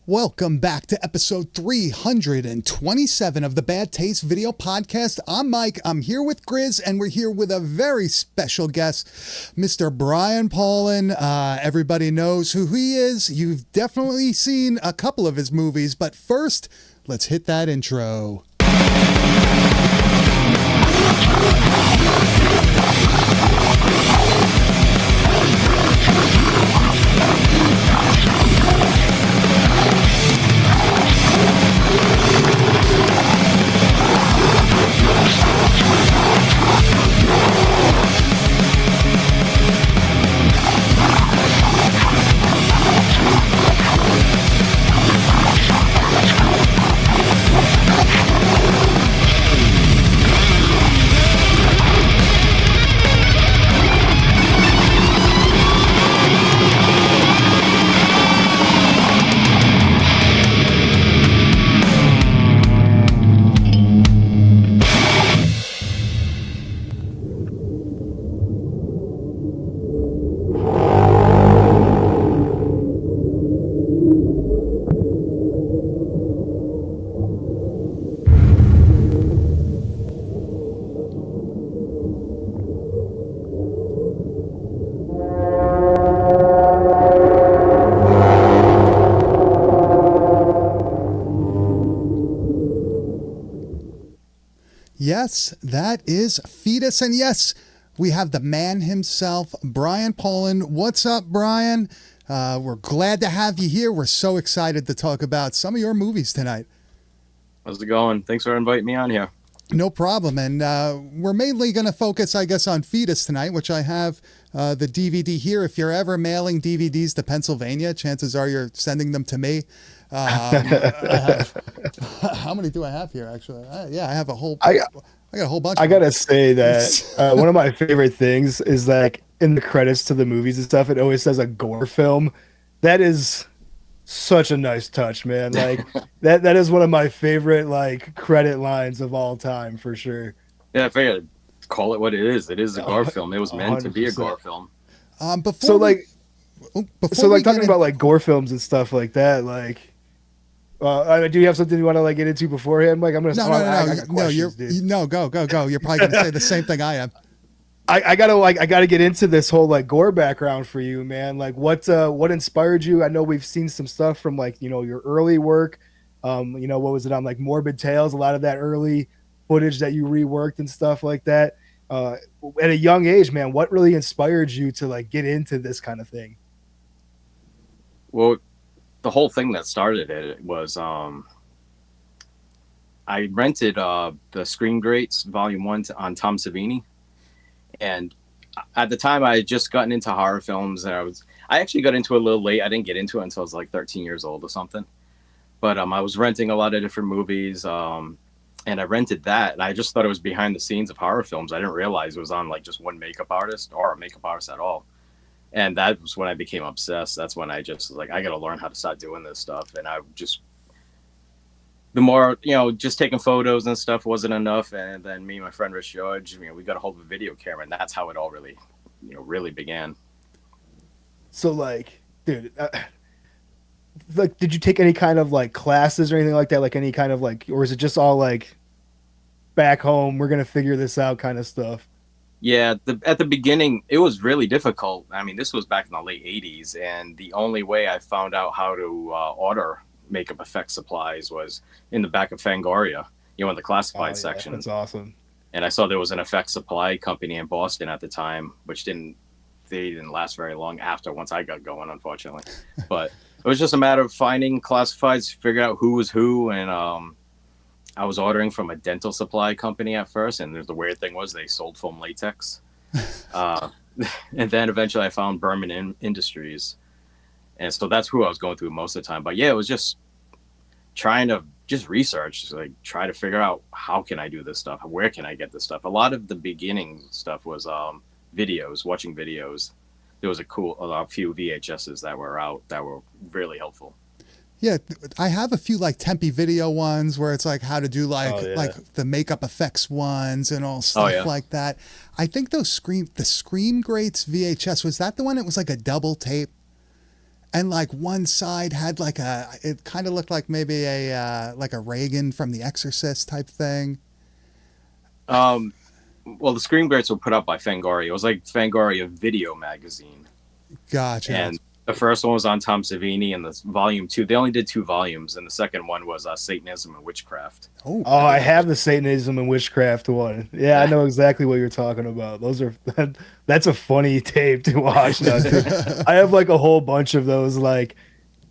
Welcome back to episode 327 of the Bad Taste Video Podcast. I'm Mike. I'm here with Grizz, and we're here with a very special guest, Mr. Brian Paulin. Everybody knows who he is. You've definitely seen a couple of his movies, but first, let's hit that intro. Yes, that is Fetus. And yes, we have the man himself, Brian Paulin. What's up, Brian? We're glad to have you here. We're so excited to talk about some of your movies tonight. How's it going? Thanks for inviting me on here. No problem. And we're mainly going to focus, I guess, on Fetus tonight, which I have the DVD here. If you're ever mailing DVDs to Pennsylvania, chances are you're sending them to me. How many do I have here, actually? I have a whole... I got a whole bunch. I gotta say that one of my favorite things is like in the credits to the movies and stuff, it always says a gore film. That is such a nice touch, man. Like that is one of my favorite like credit lines of all time for sure. Yeah, I figured call it what it is. It is a gore film. It was meant 100%. To be a gore film. Talking about like gore films and stuff like that, like. Do you have something you want to like get into beforehand? Like, I'm gonna. No. Go. You're probably gonna say the same thing I am. I gotta get into this whole like gore background for you, man. Like, what inspired you? I know we've seen some stuff from like your early work. What was it on like Morbid Tales? A lot of that early footage that you reworked and stuff like that. At a young age, man, what really inspired you to like get into this kind of thing? Well, the whole thing that started it was I rented the Screen Greats Volume 1 on Tom Savini, and at the time I had just gotten into horror films, and I actually got into it a little late. I didn't get into it until I was like 13 years old or something, but I was renting a lot of different movies, and I rented that, and I just thought it was behind the scenes of horror films. I didn't realize it was on like just one makeup artist or a makeup artist at all. And that was when I became obsessed. That's when I just was like, I got to learn how to start doing this stuff. And I just, the more, just taking photos and stuff wasn't enough. And then me and my friend Rich George, we got a hold of a video camera, and that's how it all really, really began. So like, dude, like, did you take any kind of like classes or anything like that? Like any kind of like, or is it just all like back home, we're going to figure this out kind of stuff? Yeah, at the beginning, it was really difficult. I mean, this was back in the late 80s, and the only way I found out how to order makeup effects supplies was in the back of Fangoria, in the classified section. That's awesome. And I saw there was an effects supply company in Boston at the time, which they didn't last very long once I got going, unfortunately. But it was just a matter of finding classifieds, figure out who was who, and I was ordering from a dental supply company at first, and the weird thing was they sold foam latex. And then eventually I found Berman Industries. And so that's who I was going through most of the time. But yeah, it was just trying to just research, like try to figure out how can I do this stuff? Where can I get this stuff? A lot of the beginning stuff was videos, watching videos. There was a few VHSs that were out that were really helpful. Yeah, I have a few like Tempe video ones where it's like how to do like the makeup effects ones and all stuff like that. I think the Scream Greats VHS, was that the one that was like a double tape? and like one side had like it kind of looked like maybe like a Reagan from The Exorcist type thing. Well, the screen grades were put up by Fangoria. It was like Fangoria Video Magazine. Gotcha. And the first one was on Tom Savini, and the volume 2, they only did 2 volumes, and the second one was Satanism and Witchcraft. Oh, I have the Satanism and Witchcraft one. Yeah, I know exactly what you're talking about. Those are that's a funny tape to watch. Now, I have like a whole bunch of those like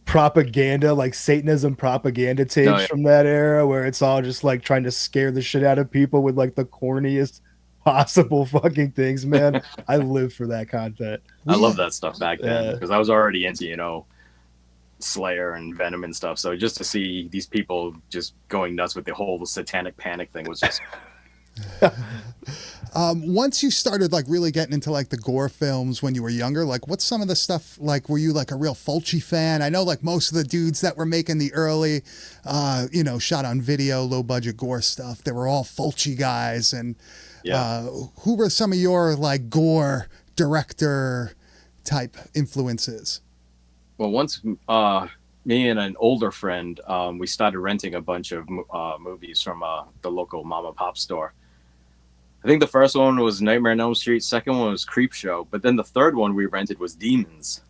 propaganda, like Satanism propaganda tapes from that era, where it's all just like trying to scare the shit out of people with like the corniest possible fucking things, man. I live for that content. I love that stuff back then because I was already into, Slayer and Venom and stuff. So just to see these people just going nuts with the whole satanic panic thing was just. Once you started like really getting into like the gore films when you were younger, like what's some of the stuff like? Were you like a real Fulci fan? I know like most of the dudes that were making the early, shot on video, low budget gore stuff, they were all Fulci guys. And who were some of your like gore director type influences? Well, once me and an older friend, we started renting a bunch of movies from the local mom and pop store. I think the first one was Nightmare on Elm Street. Second one was Creepshow. But then the third one we rented was Demons.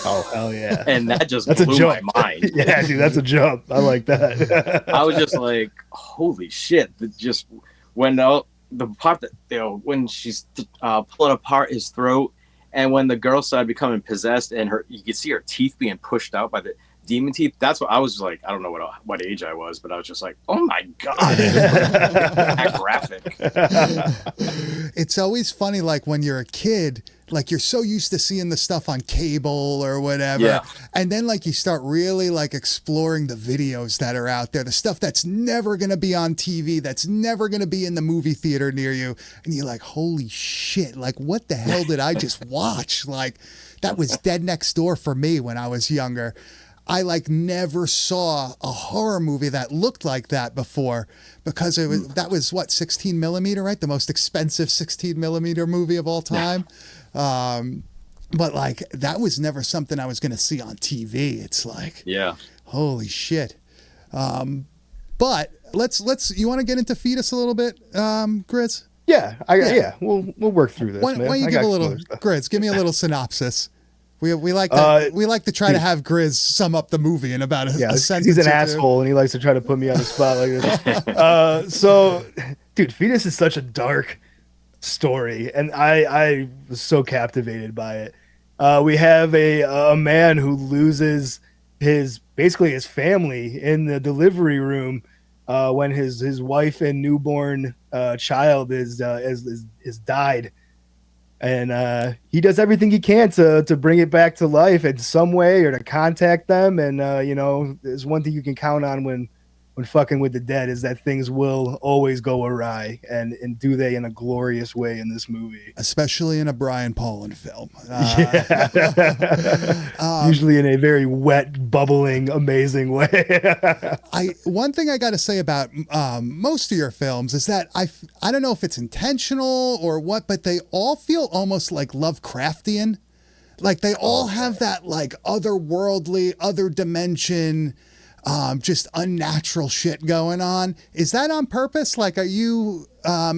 Oh, hell yeah. And that just blew my mind. Yeah, dude, that's a jump. I like that. I was just like, holy shit. Just when the part that, when she's pulling apart his throat, and when the girl started becoming possessed and you could see her teeth being pushed out by the demon teeth, that's what I was like. I don't know what age I was, but I was just like, oh my God, that graphic. It's always funny, like when you're a kid, like you're so used to seeing the stuff on cable or whatever, and then like you start really like exploring the videos that are out there, the stuff that's never going to be on TV, that's never going to be in the movie theater near you, and you're like, holy shit, like what the hell did I just watch? Like that was dead next door for me when I was younger. I like never saw a horror movie that looked like that before, because that was what, 16 millimeter, right? The most expensive 16 millimeter movie of all time. But like that was never something I was going to see on TV. It's like, holy shit. But let's you want to get into Fetus a little bit, Grizz? Yeah, we'll work through this. Why don't you give a little, Grizz? Give me a little synopsis. We like to try to have Grizz sum up the movie in about a sentence. He's an asshole and he likes to try to put me on the spot like this. So, dude, Fetus is such a dark story, and I was so captivated by it. We have a man who loses his family in the delivery room when his wife and newborn child is died. And he does everything he can to bring it back to life in some way, or to contact them. And, there's one thing you can count on when fucking with the dead is that things will always go awry. And do they in a glorious way in this movie. Especially in a Brian Paulin film. Usually in a very wet, bubbling, amazing way. One thing I got to say about most of your films is that I don't know if it's intentional or what, but they all feel almost like Lovecraftian. Like they all have that like otherworldly, other dimension, just unnatural shit going on. Is that on purpose? Like, are you,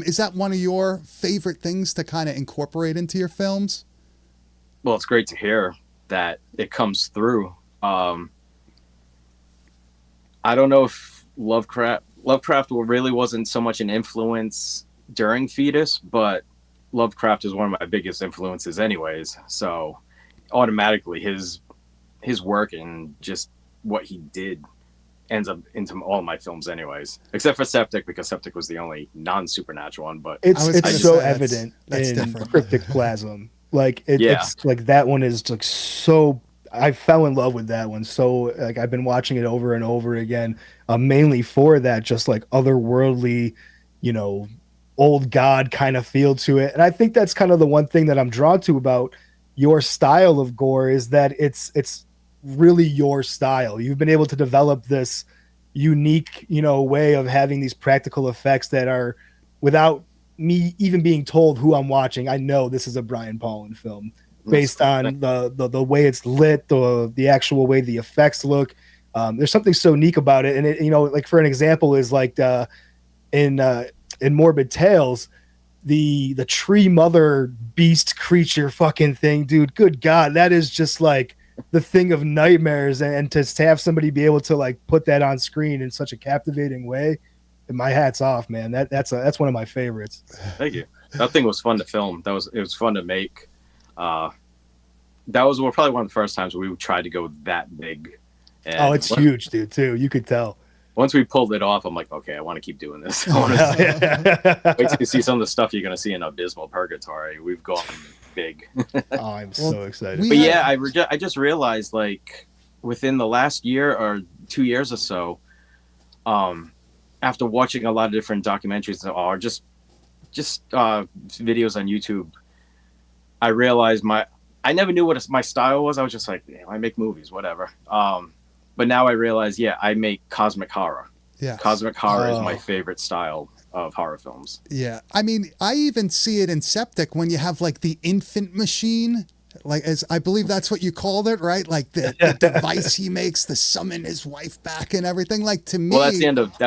is that one of your favorite things to kind of incorporate into your films? Well, it's great to hear that it comes through. I don't know if Lovecraft really wasn't so much an influence during Fetus, but Lovecraft is one of my biggest influences anyways. So automatically his work and just what he did ends up into all my films anyways, except for Septic, because Septic was the only non-supernatural one. But it's so evident in Cryptic Plasm. Like it's like that one is like so. I fell in love with that one. So like I've been watching it over and over again, mainly for that just like otherworldly, old god kind of feel to it. And I think that's kind of the one thing that I'm drawn to about your style of gore is that it's really your style. You've been able to develop this unique, way of having these practical effects that are, without me even being told who I'm watching, I know this is a Brian Paulin film. based on the way it's lit, the actual way the effects look. There's something so unique about it. And it, like for an example is like in Morbid Tales, the tree mother beast creature fucking thing, dude. Good God, that is just like the thing of nightmares. And to have somebody be able to like put that on screen in such a captivating way, my hat's off, man. That's one of my favorites. Thank you. That thing was fun to film. It was fun to make. That was probably one of the first times we tried to go that big. And it's huge, dude. Too, you could tell. Once we pulled it off, I'm like, okay, I want to keep doing this. I want to wait till you see some of the stuff you're going to see in Abysmal Purgatory. We've gone big. Oh, I'm so excited. But yeah, I just realized, like, within the last year or 2 years or so, after watching a lot of different documentaries or just videos on YouTube, I realized I never knew what my style was. I was just like, yeah, I make movies, whatever. But now I realize, I make cosmic horror. Yeah, cosmic horror is my favorite style of horror films. Yeah, I mean, I even see it in Septic when you have like the infant machine, like as I believe that's what you called it, right? Like the device he makes to summon his wife back and everything. Like to me, well, that's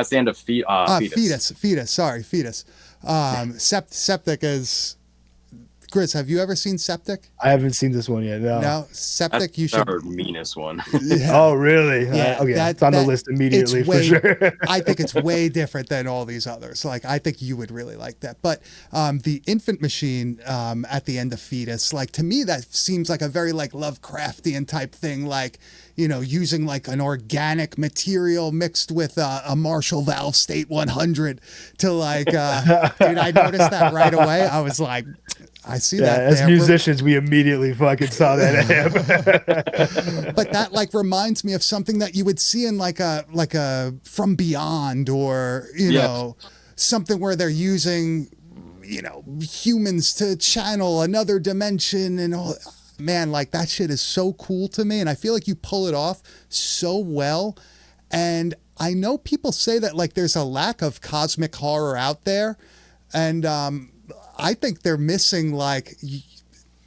the end of Fetus. Fetus. Sorry, Fetus. Septic is. Grizz, have you ever seen Septic? I haven't seen this one yet. No, Septic. That's you should. Our meanest one. Yeah. Oh, really? Yeah. Okay, it's on the list immediately for sure. I think it's way different than all these others. Like, I think you would really like that. But the infant machine at the end of Fetus, like to me, that seems like a very like Lovecraftian type thing. Like, using like an organic material mixed with a Marshall Valve State 100 to like, dude, I noticed that right away. I was like, I see that. As musicians, we immediately fucking saw that at him. But that like reminds me of something that you would see in like a From Beyond or, something where they're using, humans to channel another dimension and all. Man, like that shit is so cool to me. And I feel like you pull it off so well. And I know people say that like there's a lack of cosmic horror out there. And I think they're missing like,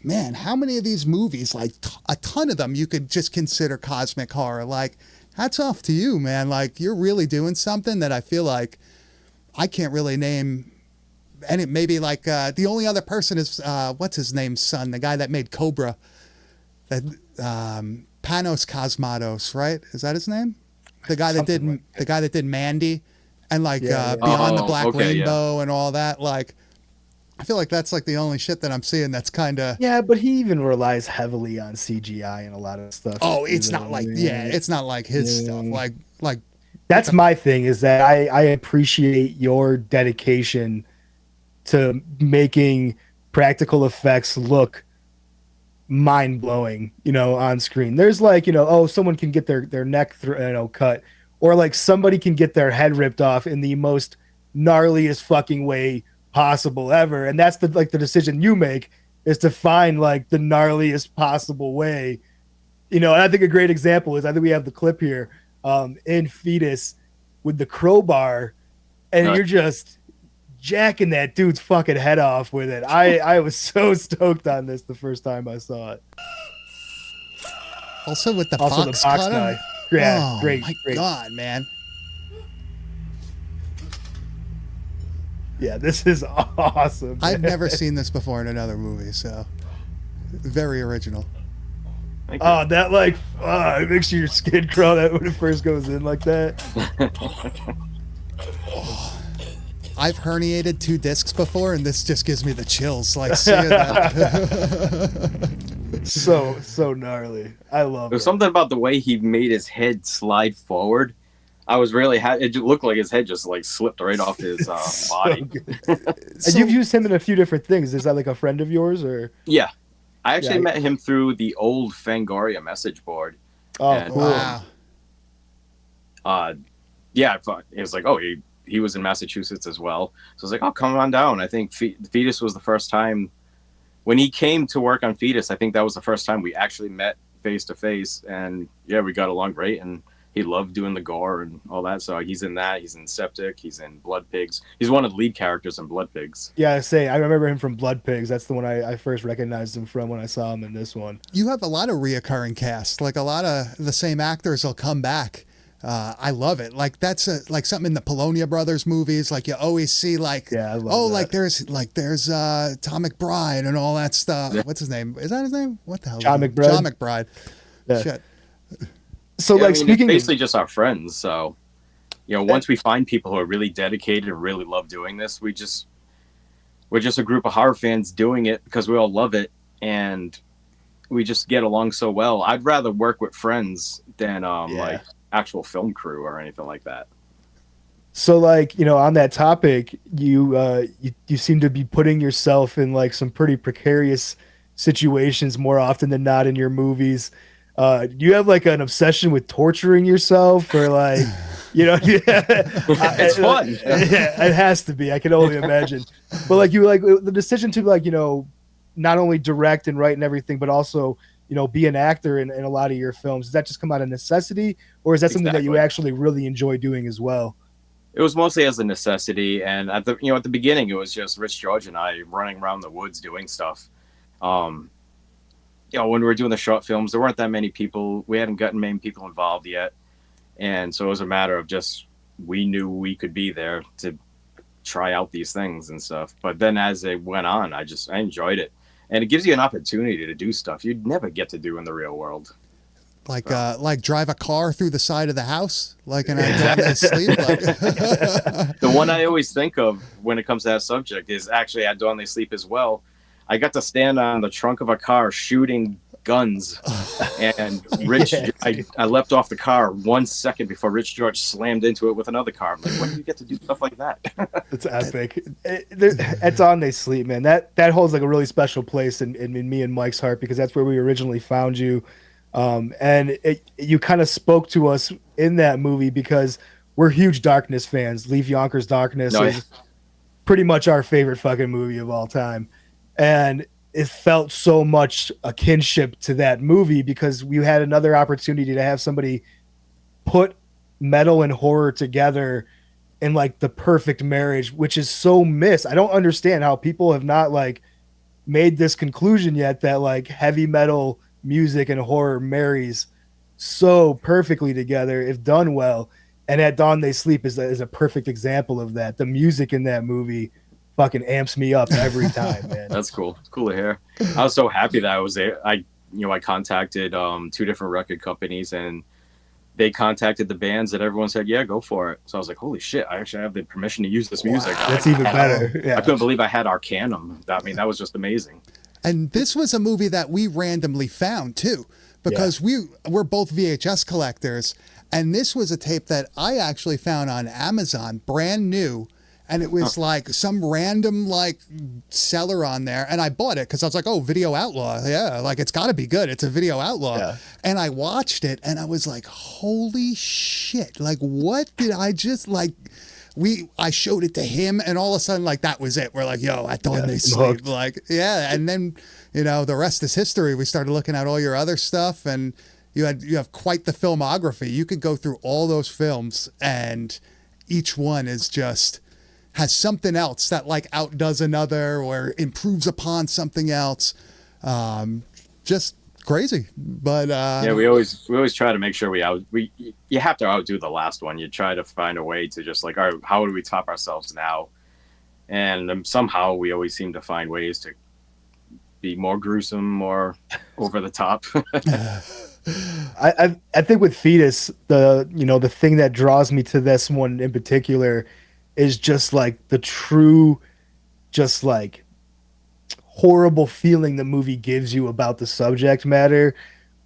man, how many of these movies, like a ton of them, you could just consider cosmic horror. Like, hats off to you, man. Like, you're really doing something that I feel like I can't really name. And it maybe like the only other person is what's his name's son, the guy that made Cobra, that Panos Cosmatos, right? Is that his name? The guy that did Mandy and like Beyond the Black Rainbow and all that. Like, I feel like that's like the only shit that I'm seeing that's kind of. Yeah, but he even relies heavily on CGI and a lot of stuff. Oh, it's not like it's not like his stuff. Like that's my thing is that I appreciate your dedication to making practical effects look mind-blowing, on screen. There's like, someone can get their neck cut, or like somebody can get their head ripped off in the most gnarliest fucking way possible ever, and that's the decision you make is to find like the gnarliest possible way, and I think a great example is, I think we have the clip here in Fetus with the crowbar, and you're just jacking that dude's fucking head off with it. I was so stoked on this the first time I saw it. Also with the box knife. Yeah, oh, great. God, man. Yeah, this is awesome. I've never seen this before in another movie, so very original. Oh, that like it makes your skin crawl that when it first goes in like that. I've herniated 2 discs before, and this just gives me the chills. Like seeing that. So gnarly. I love it. There's something about the way he made his head slide forward. I was really it looked like his head just like slipped right off his body. And you've used him in a few different things. Is that like a friend of yours or? Yeah, I actually met him through the old Fangoria message board. Oh, and, cool! Wow. Yeah, it was like, oh, he was in Massachusetts as well. So I was like, oh, come on down. I think Fetus was the first time when he came to work on Fetus. I think that was the first time we actually met face to face, and yeah, we got along great. And he loved doing the gore and all that. So he's in that. He's in Septic. He's in Blood Pigs. He's one of the lead characters in Blood Pigs. Yeah, I remember him from Blood Pigs. That's the one I first recognized him from when I saw him in this one. You have a lot of reoccurring cast. Like a lot of the same actors will come back. I love it. Like that's like something in the Polonia Brothers movies. Like you always see like, yeah, I love that. like there's Tom McBride and all that stuff. Yeah. What's his name? Is that his name? What the hell? John McBride. John McBride. Yeah. Shit. So yeah, like I mean, speaking, it's basically just our friends. So, once we find people who are really dedicated and really love doing this, we're just a group of horror fans doing it because we all love it and we just get along so well. I'd rather work with friends than like actual film crew or anything like that. So like, on that topic, you seem to be putting yourself in like some pretty precarious situations more often than not in your movies. Do you have like an obsession with torturing yourself or like, it's fun. Yeah, it has to be. I can only imagine. But like the decision to like, not only direct and write and everything, but also, be an actor in a lot of your films. Does that just come out of necessity or is that something that you actually really enjoy doing as well? It was mostly as a necessity. And at the beginning, it was just Rich George and I running around the woods doing stuff. When we were doing the short films, there weren't that many people. We hadn't gotten many people involved yet. And so it was a matter of just, we knew we could be there to try out these things and stuff. But then as it went on, I enjoyed it. And it gives you an opportunity to do stuff you'd never get to do in the real world. Like drive a car through the side of the house, like in I Don't Sleep. Like. The one I always think of when it comes to that subject is actually at Dawn They Sleep as well. I got to stand on the trunk of a car shooting guns, and Rich, I leapt off the car 1 second before Rich George slammed into it with another car. I'm like, when do you get to do stuff like that? It's epic. At Dawn They Sleep, man. That holds like a really special place in me and Mike's heart because that's where we originally found you. And you kind of spoke to us in that movie because we're huge Darkness fans. Leif Jonker's Darkness is pretty much our favorite fucking movie of all time. And it felt so much a kinship to that movie because we had another opportunity to have somebody put metal and horror together in like the perfect marriage, which is so missed. I don't understand how people have not like made this conclusion yet that like heavy metal music and horror marries so perfectly together if done well. And At Dawn They Sleep is a perfect example of that. The music in that movie fucking amps me up every time, man. That's cool. It's cool to hear. I was so happy that I was there. I contacted 2 different record companies and they contacted the bands and everyone said, yeah, go for it. So I was like, holy shit, I actually have the permission to use this music. Wow. That's even better. Yeah. I couldn't believe I had Arcanum. I mean, that was just amazing. And this was a movie that we randomly found too, because we're both VHS collectors. And this was a tape that I actually found on Amazon, brand new. And it was like some random like seller on there. And I bought it because I was like, oh, Video Outlaw. Yeah, like it's got to be good. It's a Video Outlaw. Yeah. And I watched it and I was like, holy shit. Like, what did I just like? I showed it to him and all of a sudden, like, that was it. We're like, yo, At Dawn They Sleep. Like, yeah. And then, the rest is history. We started looking at all your other stuff and you have quite the filmography. You could go through all those films and each one is just has something else that like outdoes another or improves upon something else. Just crazy. But we always try to make sure you have to outdo the last one. You try to find a way to just like, all right, how do we top ourselves now? And somehow we always seem to find ways to be more gruesome, more over the top. I think with Fetus, the thing that draws me to this one in particular is just like the true, just like horrible feeling the movie gives you about the subject matter.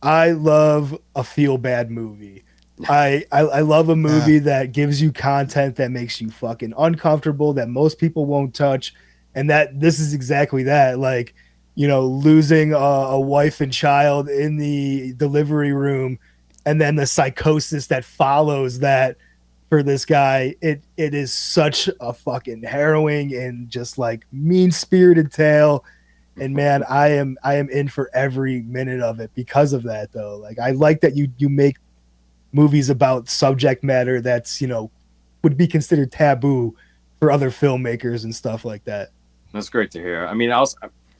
I love a feel bad movie. I love a movie that gives you content that makes you fucking uncomfortable, that most people won't touch. And that this is exactly that. Like, losing a wife and child in the delivery room and then the psychosis that follows that for this guy. It is such a fucking harrowing and just like mean-spirited tale. And man, I am in for every minute of it because of that though. Like I like that you make movies about subject matter that's, you know, would be considered taboo for other filmmakers and stuff like that. That's great to hear. I mean,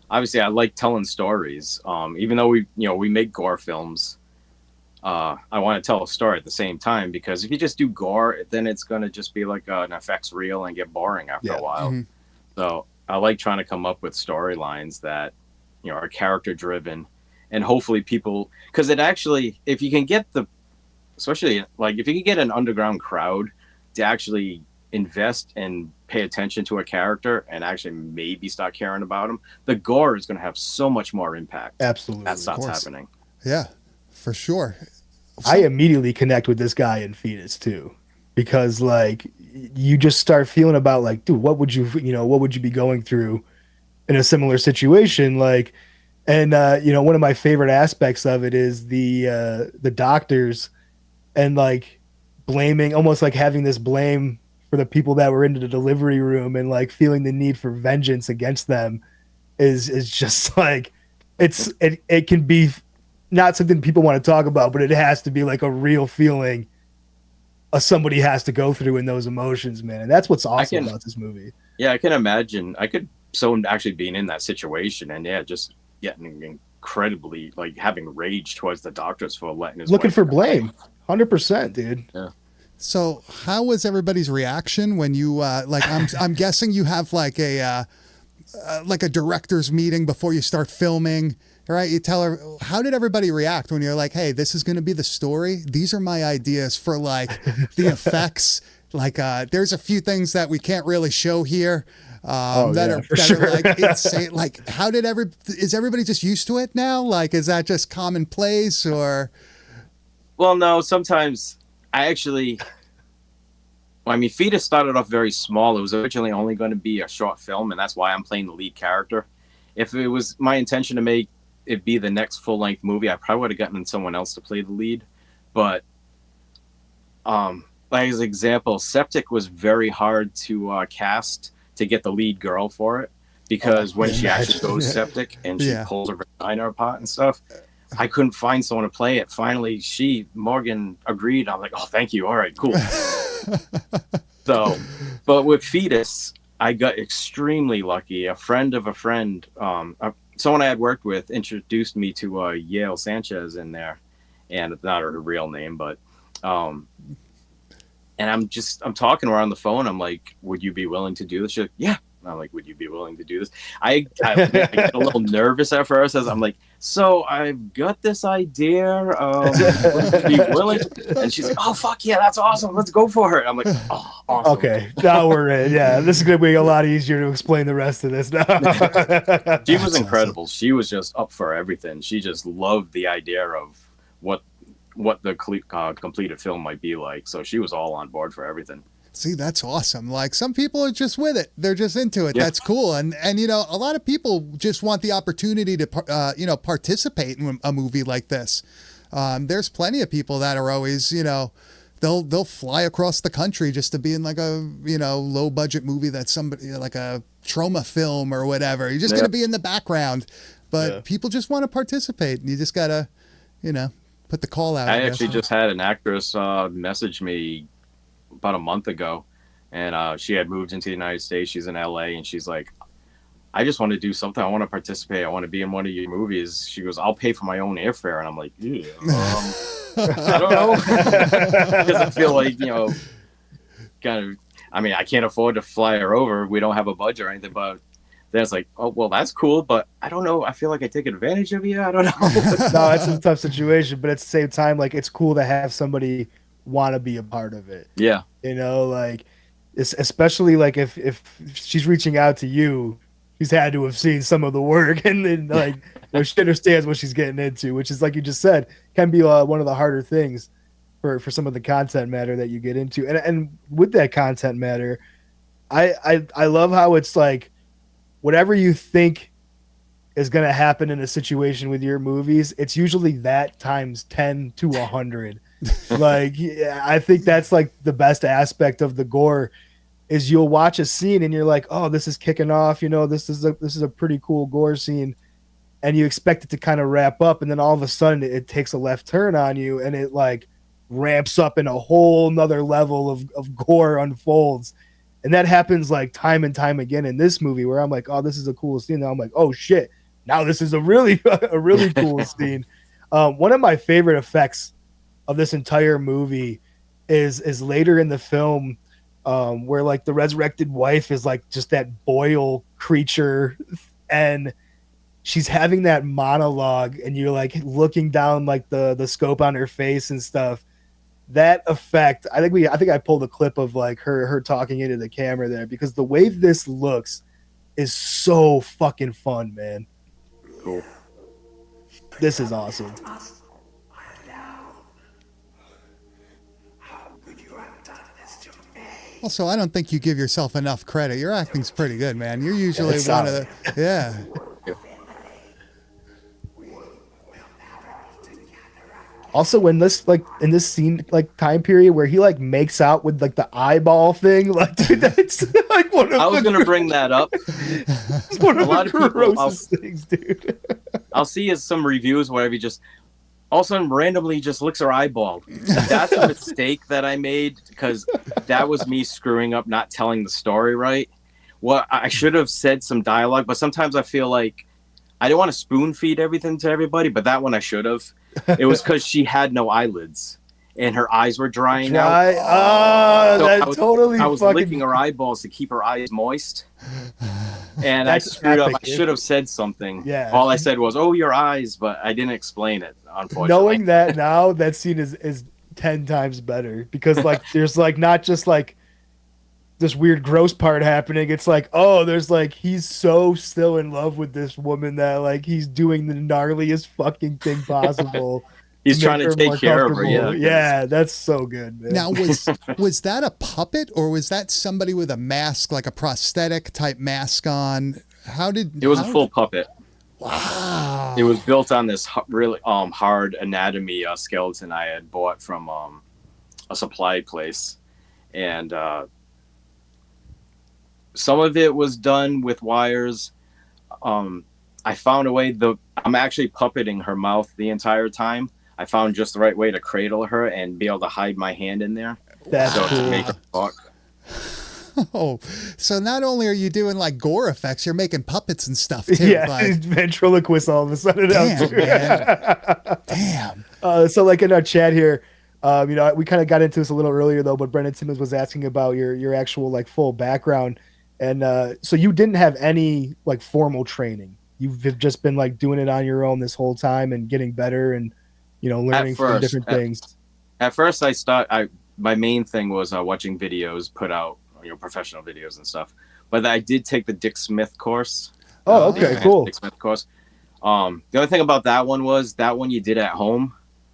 obviously I like telling stories. Even though we make gore films, I want to tell a story at the same time, because if you just do gore, then it's going to just be like an effects reel and get boring after a while. Mm-hmm. So I like trying to come up with storylines that, you know, are character driven, and hopefully people, because it actually, if you can get especially like if you can get an underground crowd to actually invest and pay attention to a character and actually maybe start caring about him, the gore is going to have so much more impact. Absolutely. That starts happening. Yeah, for sure. I immediately connect with this guy in Fetus too, because like you just start feeling about like, dude, what would you be going through in a similar situation? Like, and one of my favorite aspects of it is the doctors and like blaming, almost like having this blame for the people that were into the delivery room and like feeling the need for vengeance against them is just like, it can be not something people want to talk about, but it has to be like a real feeling somebody has to go through in those emotions, man. And that's what's awesome about this movie. Yeah, I can imagine. Someone actually being in that situation and just getting incredibly like having rage towards the doctors for letting his looking for blame. 100%, dude. Yeah. So how was everybody's reaction when you I'm guessing you have like a director's meeting before you start filming, right? You tell her, how did everybody react when you're like, hey, this is going to be the story. These are my ideas for like the effects. Like there's a few things that we can't really show here are like insane. Like how did is everybody just used to it now? Like, is that just commonplace or? Well, no, sometimes Fetus started off very small. It was originally only going to be a short film, and that's why I'm playing the lead character. If it was my intention to make it be the next full-length movie, I probably would have gotten someone else to play the lead. But, like as an example, Septic was very hard to cast to get the lead girl for it, because when she actually goes septic and she pulls her vagina apart and stuff, I couldn't find someone to play it. Finally, Morgan agreed. I'm like, oh, thank you. All right, cool. So, but with Fetus, I got extremely lucky. A friend of a friend, someone I had worked with, introduced me to Yale Sanchez in there, and it's not her real name, but and I'm talking to her on the phone. I'm like, would you be willing to do this? She's like, yeah. I'm like, would you be willing to do this? I get a little nervous at first as I'm like, so I've got this idea. Would you be willing to? And she's like, oh, fuck yeah, that's awesome. Let's go for it. I'm like, oh, awesome. Okay, now we're in. Yeah, this is going to be a lot easier to explain the rest of this now. She was incredible. She was just up for everything. She just loved the idea of what the completed film might be like. So she was all on board for everything. See, that's awesome. Like some people are just with it. They're just into it. Yeah. That's cool. And a lot of people just want the opportunity to, participate in a movie like this. There's plenty of people that are always, they'll fly across the country just to be in like a, low budget movie that's somebody like a trauma film or whatever. You're just going to be in the background, but people just want to participate, and you just got to, put the call out. I actually just had an actress message me about a month ago, and she had moved into the United States. She's in LA, and she's like, I just want to do something. I want to participate. I want to be in one of your movies. She goes, I'll pay for my own airfare. And I'm like, I don't know. Because I feel like, I can't afford to fly her over. We don't have a budget or anything, but then it's like, oh, well, that's cool, but I don't know. I feel like I take advantage of you. I don't know. No, it's a tough situation, but at the same time, like, it's cool to have somebody want to be a part of it. Yeah. Like, especially like if she's reaching out to you, she's had to have seen some of the work, and then like she understands what she's getting into, which is, like you just said, can be one of the harder things for some of the content matter that you get into. And with that content matter, I love how it's like whatever you think is going to happen in a situation with your movies, it's usually that times 10 to 100. Like, I think that's like the best aspect of the gore is you'll watch a scene and you're like, oh, this is kicking off. This is a pretty cool gore scene, and you expect it to kind of wrap up, and then all of a sudden it takes a left turn on you, and it like ramps up and a whole nother level of gore unfolds. And that happens like time and time again in this movie where I'm like, oh, this is a cool scene. And I'm like, oh shit, now this is a really cool scene. One of my favorite effects of this entire movie is later in the film, where like the resurrected wife is like just that boil creature, and she's having that monologue, and you're like looking down like the scope on her face and stuff. That effect, I think I pulled a clip of like her talking into the camera there, because the way this looks is so fucking fun, man. Cool. This is awesome. Also, I don't think you give yourself enough credit. Your acting's pretty good, man. You're usually one of the yeah. Also, when this like in this scene like time period where he like makes out with like the eyeball thing, like dude, that's like one of I was gonna bring that up. It's one of the grossest things, dude. I'll see some reviews where he just all of a sudden randomly just licks her eyeball. That's a mistake that I made, because that was me screwing up, not telling the story right. Well, I should have said some dialogue, but sometimes I feel like I didn't want to spoon feed everything to everybody, but that one I should have. It was because she had no eyelids and her eyes were drying out. So I was licking her eyeballs to keep her eyes moist. And I screwed up. I should have said something. Yeah. All I said was, "Oh, your eyes," but I didn't explain it, unfortunately. Knowing that now, that scene is 10 times better, because like there's like not just like this weird gross part happening. It's like, oh, there's like he's so still in love with this woman that like he's doing the gnarliest fucking thing possible. He's trying to take care of her. Yeah, that's so good, man. Now, was that a puppet, or was that somebody with a mask, like a prosthetic type mask on? It was a full puppet. Wow. It was built on this really hard anatomy skeleton I had bought from a supply place, and some of it was done with wires. I found a way. I'm actually puppeting her mouth the entire time. I found just the right way to cradle her and be able to hide my hand in there. That's so cool. To make her talk. Oh, so not only are you doing like gore effects, you're making puppets and stuff too. Yeah, like, ventriloquist all of a sudden. Damn, man. Damn. So like in our chat here, we kind of got into this a little earlier though, but Brendan Simmons was asking about your actual like full background, and so you didn't have any like formal training. You've just been like doing it on your own this whole time and getting better and learning from different things. At first, my main thing was watching videos put out, professional videos and stuff. But I did take the Dick Smith course. Oh, okay, cool. Dick Smith course. The only thing about that one was that one you did at home.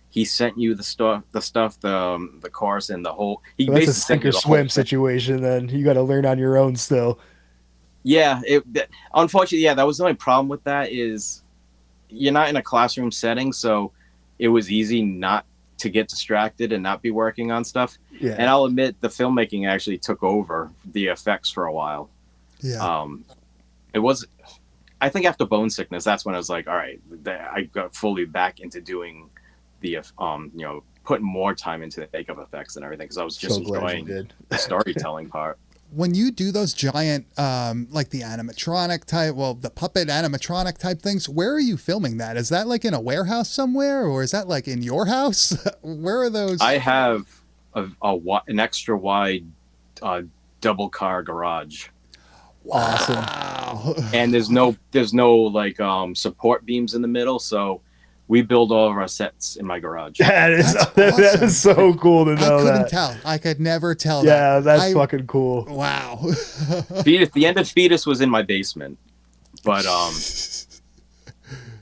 He sent you the stuff, the course, and the whole. So that's a sink or swim situation. Then you got to learn on your own still. Yeah, unfortunately, that was the only problem with that is you're not in a classroom setting, so it was easy not to get distracted and not be working on stuff. Yeah. And I'll admit the filmmaking actually took over the effects for a while. Yeah. It was, I think after Bone Sickness, that's when I was like, all right, I got fully back into doing the, putting more time into the makeup effects and everything, because I was just enjoying the storytelling part. When you do those giant, like the animatronic type, the puppet animatronic type things, where are you filming that? Is that like in a warehouse somewhere, or is that like in your house? Where are those? I have an extra wide double car garage. Awesome. And there's no like support beams in the middle, so we build all of our sets in my garage. That is awesome. That is so cool to know. I couldn't tell. I could never tell. Yeah, that's fucking cool. Wow. The end of Fetus was in my basement, but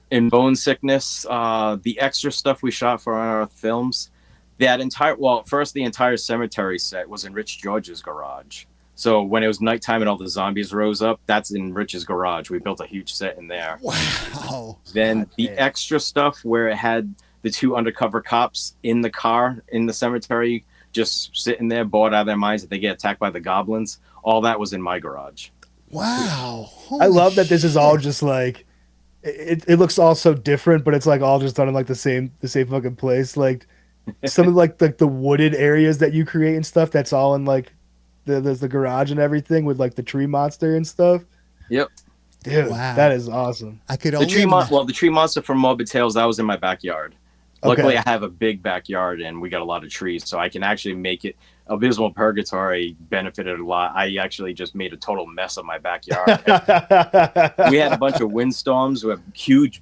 in Bone Sickness, the extra stuff we shot for our films, the entire cemetery set was in Rich George's garage. So when it was nighttime and all the zombies rose up, that's in Rich's garage. We built a huge set in there. Wow. Then the extra stuff where it had the two undercover cops in the car in the cemetery, just sitting there, bored out of their minds that they get attacked by the goblins. All that was in my garage. Wow. I love that this is all just like, it looks all so different, but it's like all just done in like the same fucking place. Like some of like the wooded areas that you create and stuff. That's all in like there's the garage and everything with like the tree monster and stuff. Yep. Dude, Wow. that is awesome. I could The only tree well, the tree monster from Morbid Tales, that was in my backyard. Luckily, Okay. I have a big backyard and we got a lot of trees, so I can actually make it. Abysmal Purgatory benefited a lot. I actually just made a total mess of my backyard. We had a bunch of windstorms with huge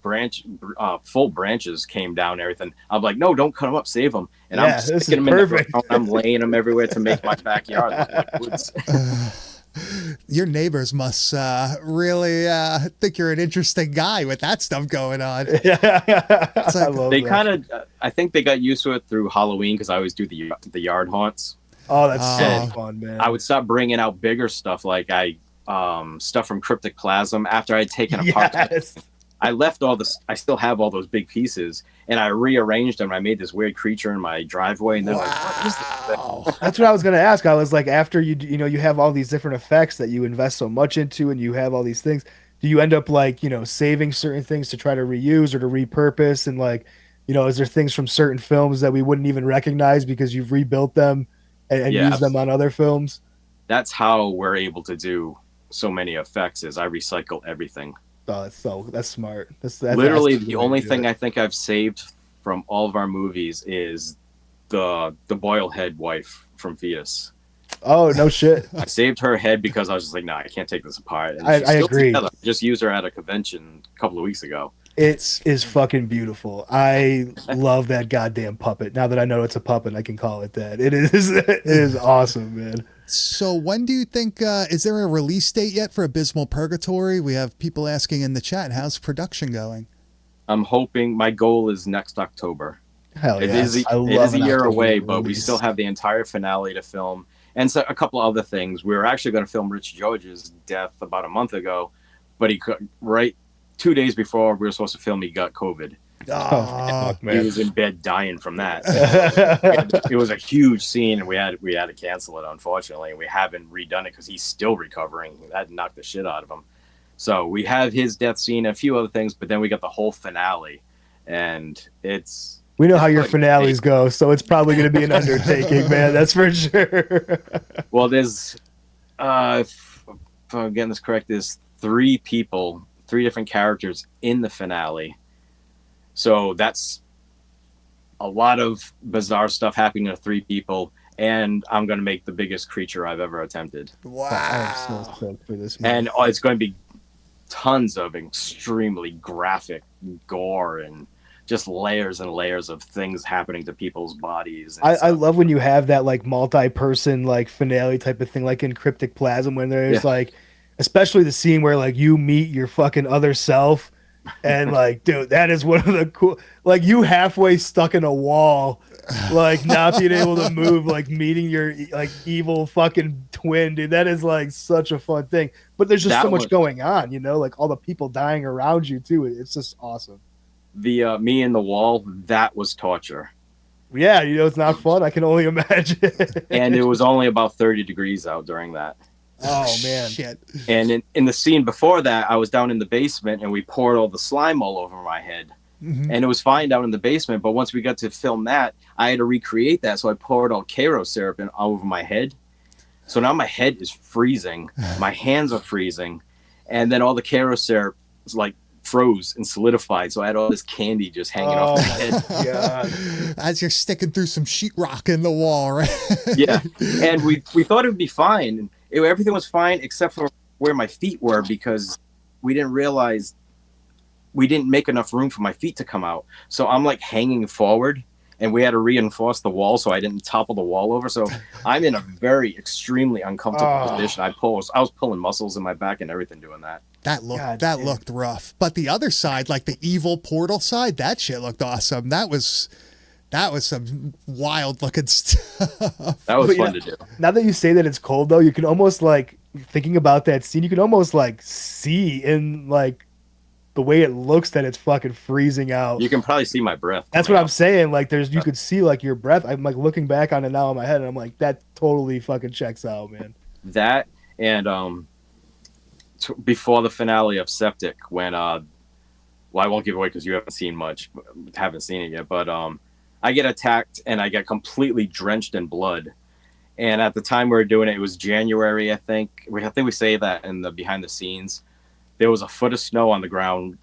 full branches came down and everything. I'm like, no, don't cut them up, save them. And Yeah, I'm this is sticking them in the perfect. ground. I'm laying them everywhere to make my backyard look like woods. your neighbors must really think you're an interesting guy with that stuff going on. I like- love They that. kind of, I think they got used to it through Halloween because I always do the yard haunts. Oh, that's Oh. so fun, man. I would stop bringing out bigger stuff like stuff from Cryptic Plasm after I'd taken apart. Yes. I left all this. I still have all those big pieces, and I rearranged them. I made this weird creature in my driveway, and then like, what is this thing? Wow. That's what I was gonna ask. I was like, after you know, you have all these different effects that you invest so much into, and you have all these things. Do you end up like, you know, saving certain things to try to reuse or to repurpose? And like, you know, is there things from certain films that we wouldn't even recognize because you've rebuilt them and Yeah. used them on other films? That's how we're able to do so many effects. Is I recycle everything. Oh, that's smart. That's Literally, that's the way only to do thing it. I think I've saved from all of our movies is the boil head wife from Fetus. Oh, no shit. I saved her head because I was just like, no, I can't take this apart. And I she's still agree. together. I just used her at a convention a couple of weeks ago. It is fucking beautiful. I love that goddamn puppet. Now that I know it's a puppet, I can call it that. It is awesome, man. So when do you think, is there a release date yet for Abysmal Purgatory? We have people asking in the chat, how's production going? I'm hoping my goal is next October. Hell It yeah. is I a love an year October away, but we release. still have the entire finale to film. And so a couple other things. We were actually going to film Rich George's death about a month ago, but right 2 days before we were supposed to film, he got COVID. Oh, fuck, He man. was in bed dying from that. It was a huge scene, and we had to cancel it, unfortunately. And we haven't redone it because he's still recovering. That knocked the shit out of him. So we have his death scene, and a few other things, but then we got the whole finale, and it's. We know how your like- finales go, so it's probably going to be an undertaking, man. That's for sure. Well, there's, if I'm getting this correct, there's three different characters in the finale. So that's a lot of bizarre stuff happening to three people, and I'm going to make the biggest creature I've ever attempted. I am Wow. so stoked for this, man. And it's going to be tons of extremely graphic gore and just layers and layers of things happening to people's bodies. And I stuff. love when you have that like multi-person like finale type of thing, like in Cryptic Plasm, when there's like, especially the scene where like you meet your fucking other self, and like, dude, that is one of the cool. Like you halfway stuck in a wall, like not being able to move, like meeting your like evil fucking twin, dude. That is like such a fun thing. But there's just That so much one- going on, you know, like all the people dying around you too. It's just awesome. The me in the wall, that was torture. Yeah, you know, it's not fun. I can only imagine. And it was only about 30 degrees out during that. Oh man. Shit. And in the scene before that, I was down in the basement and we poured all the slime all over my head. Mhm. And it was fine down in the basement. But once we got to film that, I had to recreate that. So I poured all Cairo syrup all over my head. So now my head is freezing. My hands are freezing. And then all the Cairo syrup is like froze and solidified. So I had all this candy just hanging off my head. God. As you're sticking through some sheetrock in the wall, right? Yeah. And we thought it would be fine. Everything was fine except for where my feet were, because we didn't realize we didn't make enough room for my feet to come out. So I'm like hanging forward, and we had to reinforce the wall so I didn't topple the wall over. So I'm in a very extremely uncomfortable position. I was pulling muscles in my back and everything doing that. That God damn. looked rough. But the other side, like the evil portal side, that shit looked awesome. That was some wild looking stuff. That was But fun yeah. to do. Now that you say that it's cold though, you can almost like, thinking about that scene, you can almost like see in like the way it looks that it's fucking freezing out. You can probably see my breath. That's what I'm saying. Like you could see like your breath. I'm like looking back on it now in my head, and I'm like, that totally fucking checks out, man. That and before the finale of Septic, when well, I won't give away because you haven't seen it yet, but I get attacked and I get completely drenched in blood. And at the time we were doing it, it was January, I think. I think we say that in the behind the scenes. There was a foot of snow on the ground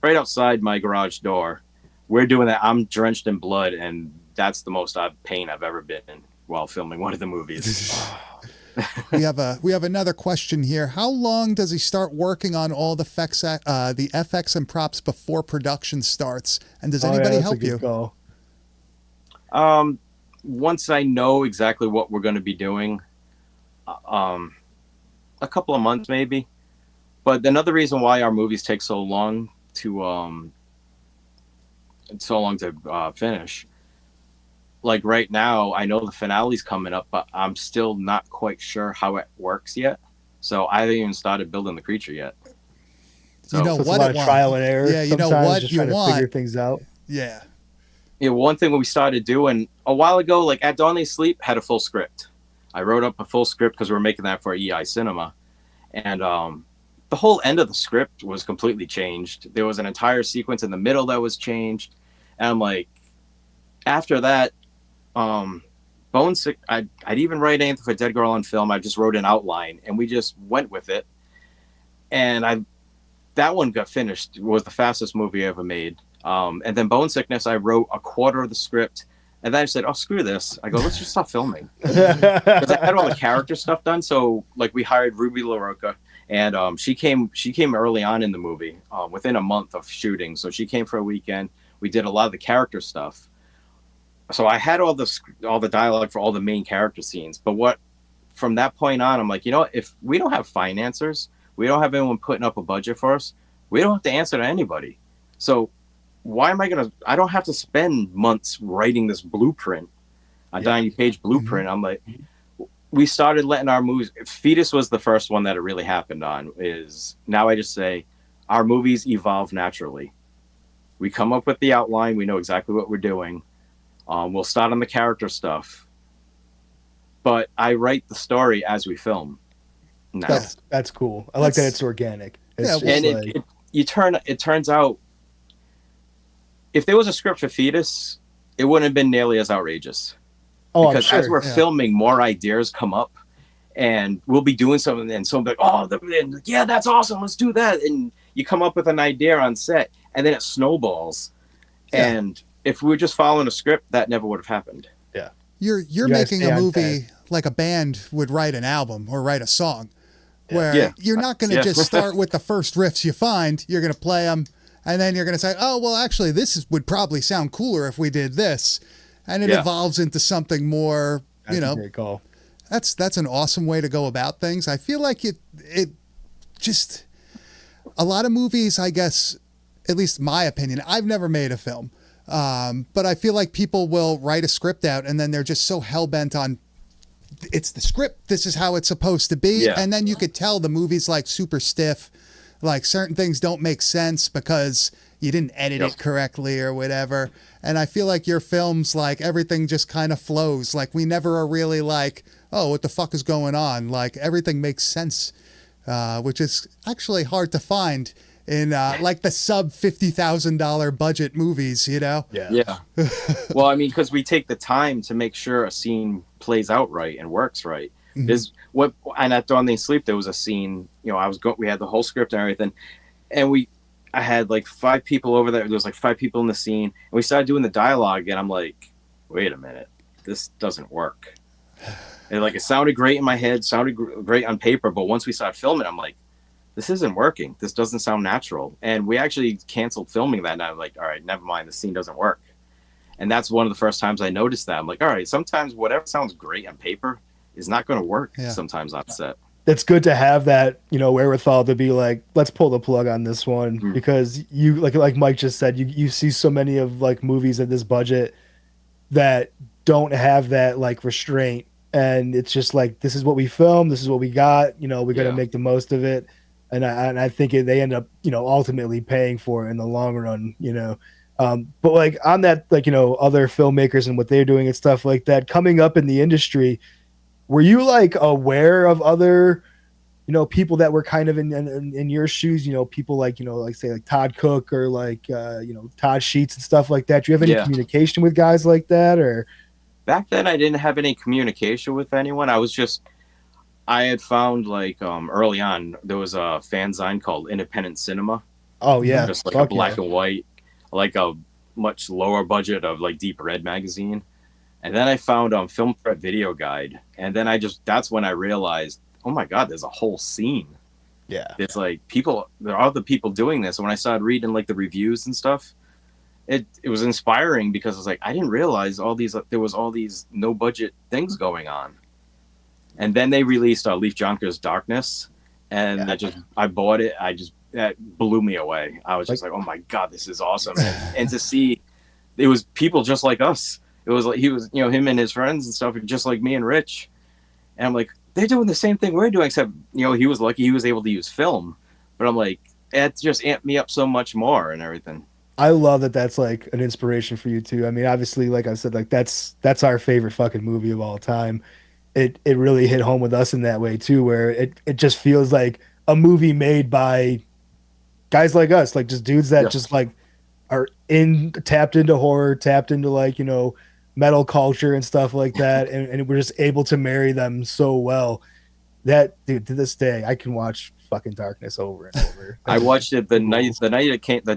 right outside my garage door. We're doing that. I'm drenched in blood, and that's the most pain I've ever been in while filming one of the movies. We have another question here. How long does he start working on all the FX and props before production starts? And does anybody help you? Goal. Once I know exactly what we're going to be doing, a couple of months maybe. But another reason why our movies take so long to finish, like right now, I know the finale's coming up, but I'm still not quite sure how it works yet. So I haven't even started building the creature yet. So, you know so it's what? a lot of trial and error. Yeah, you know what just you trying want. to figure things out. Yeah. Yeah, one thing we started doing a while ago, like At Dawn They Sleep, had a full script. I wrote up a full script because we were making that for EI Cinema, and the whole end of the script was completely changed. There was an entire sequence in the middle that was changed, and I'm like, after that, Bone Sick. I'd even write anything for Dead Girl on Film. I just wrote an outline, and we just went with it. And that one got finished. It was the fastest movie I ever made. And then Bone Sickness, I wrote a quarter of the script, and then I said, "Oh, screw this!" I go, "Let's just stop filming," because I had all the character stuff done. So, like, we hired Ruby LaRocca, and she came early on in the movie, within a month of shooting. So she came for a weekend. We did a lot of the character stuff. So I had all the dialogue for all the main character scenes. But from that point on, I'm like, you know what? If we don't have financiers, we don't have anyone putting up a budget for us, we don't have to answer to anybody. So why am I I don't have to spend months writing this blueprint, a 90-page blueprint. I'm like, we started letting our movies. Fetus was the first one that it really happened on. Is now I just say our movies evolve naturally. We come up with the outline. We know exactly what we're doing. We'll start on the character stuff, but I write the story as we film. Now. That's cool. I like that it's organic. It's Yeah, and it turns out, if there was a script for Fetus, it wouldn't have been nearly as outrageous. Oh, because I'm sure, as we're filming, more ideas come up, and we'll be doing something, and someone will be like, "Oh, yeah, that's awesome. Let's do that." And you come up with an idea on set, and then it snowballs. Yeah. And if we were just following a script, that never would have happened. Yeah, you're making a movie like a band would write an album or write a song, where you're not going to just start with the first riffs you find. You're going to play them, and then you're going to say, "Oh, well, actually, would probably sound cooler if we did this," and it evolves into something more. That's a great call. That's an awesome way to go about things. I feel like it just a lot of movies, I guess, at least my opinion. I've never made a film. But I feel like people will write a script out and then they're just so hell-bent on it's the script. This is how it's supposed to be. Yeah. And then you could tell the movie's like super stiff. Like certain things don't make sense because you didn't edit it correctly or whatever. And I feel like your films, like everything just kind of flows. Like we never are really like, oh, what the fuck is going on? Like everything makes sense, which is actually hard to find in like the sub $50,000 budget movies, you know? Yeah. Well, I mean, because we take the time to make sure a scene plays out right and works right. Mm-hmm. And at Dawn They Sleep, there was a scene, you know, we had the whole script and everything, and I had like 5 people over there. There was like 5 people in the scene, and we started doing the dialogue, and I'm like, wait a minute, this doesn't work. And like, it sounded great in my head, sounded great on paper, but once we started filming, I'm like, this isn't working. This doesn't sound natural. And we actually canceled filming that night. I'm like, all right, never mind. The scene doesn't work. And that's one of the first times I noticed that. I'm like, all right, sometimes whatever sounds great on paper is not going to work sometimes on set. It's good to have that, you know, wherewithal to be like, let's pull the plug on this one, because you like Mike just said, you see so many of like movies at this budget that don't have that like restraint. And it's just like, this is what we filmed. This is what we got. You know, we got to make the most of it. And I think they end up, you know, ultimately paying for it in the long run, you know. But like on that, like, you know, other filmmakers and what they're doing and stuff like that, coming up in the industry, were you like aware of other people that were kind of in your shoes, people like, like say like Todd Cook or like, Todd Sheets and stuff like that. Do you have any Yeah. communication with guys like that? Or Back then, I didn't have any communication with anyone. I had found like early on there was a fanzine called Independent Cinema. oh yeah, Just like a black and white, like a much lower budget of like Deep Red magazine. And then I found Film Threat Video Guide, and then that's when I realized, oh my God, there's a whole scene. yeah. It's like there are other people doing this. And when I started reading like the reviews and stuff, it was inspiring, because I was like, I didn't realize there was all these no budget things going on. And then they released Leaf Jonker's Darkness, and I bought it. That blew me away. I was just like, oh my God, this is awesome. And to see, it was people just like us. It was like, he was, him and his friends and stuff, just like me and Rich. And I'm like, they're doing the same thing we're doing, except, he was lucky he was able to use film. But I'm like, it just amped me up so much more and everything. I love that that's like an inspiration for you too. I mean, obviously, like I said, like that's our favorite fucking movie of all time. It really hit home with us in that way too, where it just feels like a movie made by guys like us, like just dudes that just like are tapped into horror, tapped into like, metal culture and stuff like that. And we're just able to marry them so well that, dude, to this day, I can watch fucking Darkness over and over. I watched it the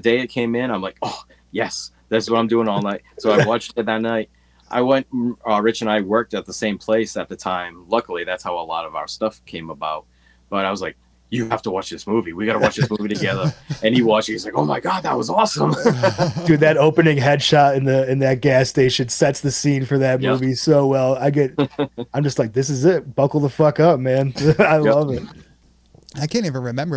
day it came in. I'm like, oh yes, that's what I'm doing all night. So I watched it that night. I went, Rich and I worked at the same place at the time. Luckily, that's how a lot of our stuff came about. But I was like, you have to watch this movie. We got to watch this movie together. And he watched it. He's like, oh my God, that was awesome. Dude, that opening headshot in that gas station sets the scene for that movie so well. I'm just like, this is it. Buckle the fuck up, man. I love it. I can't even remember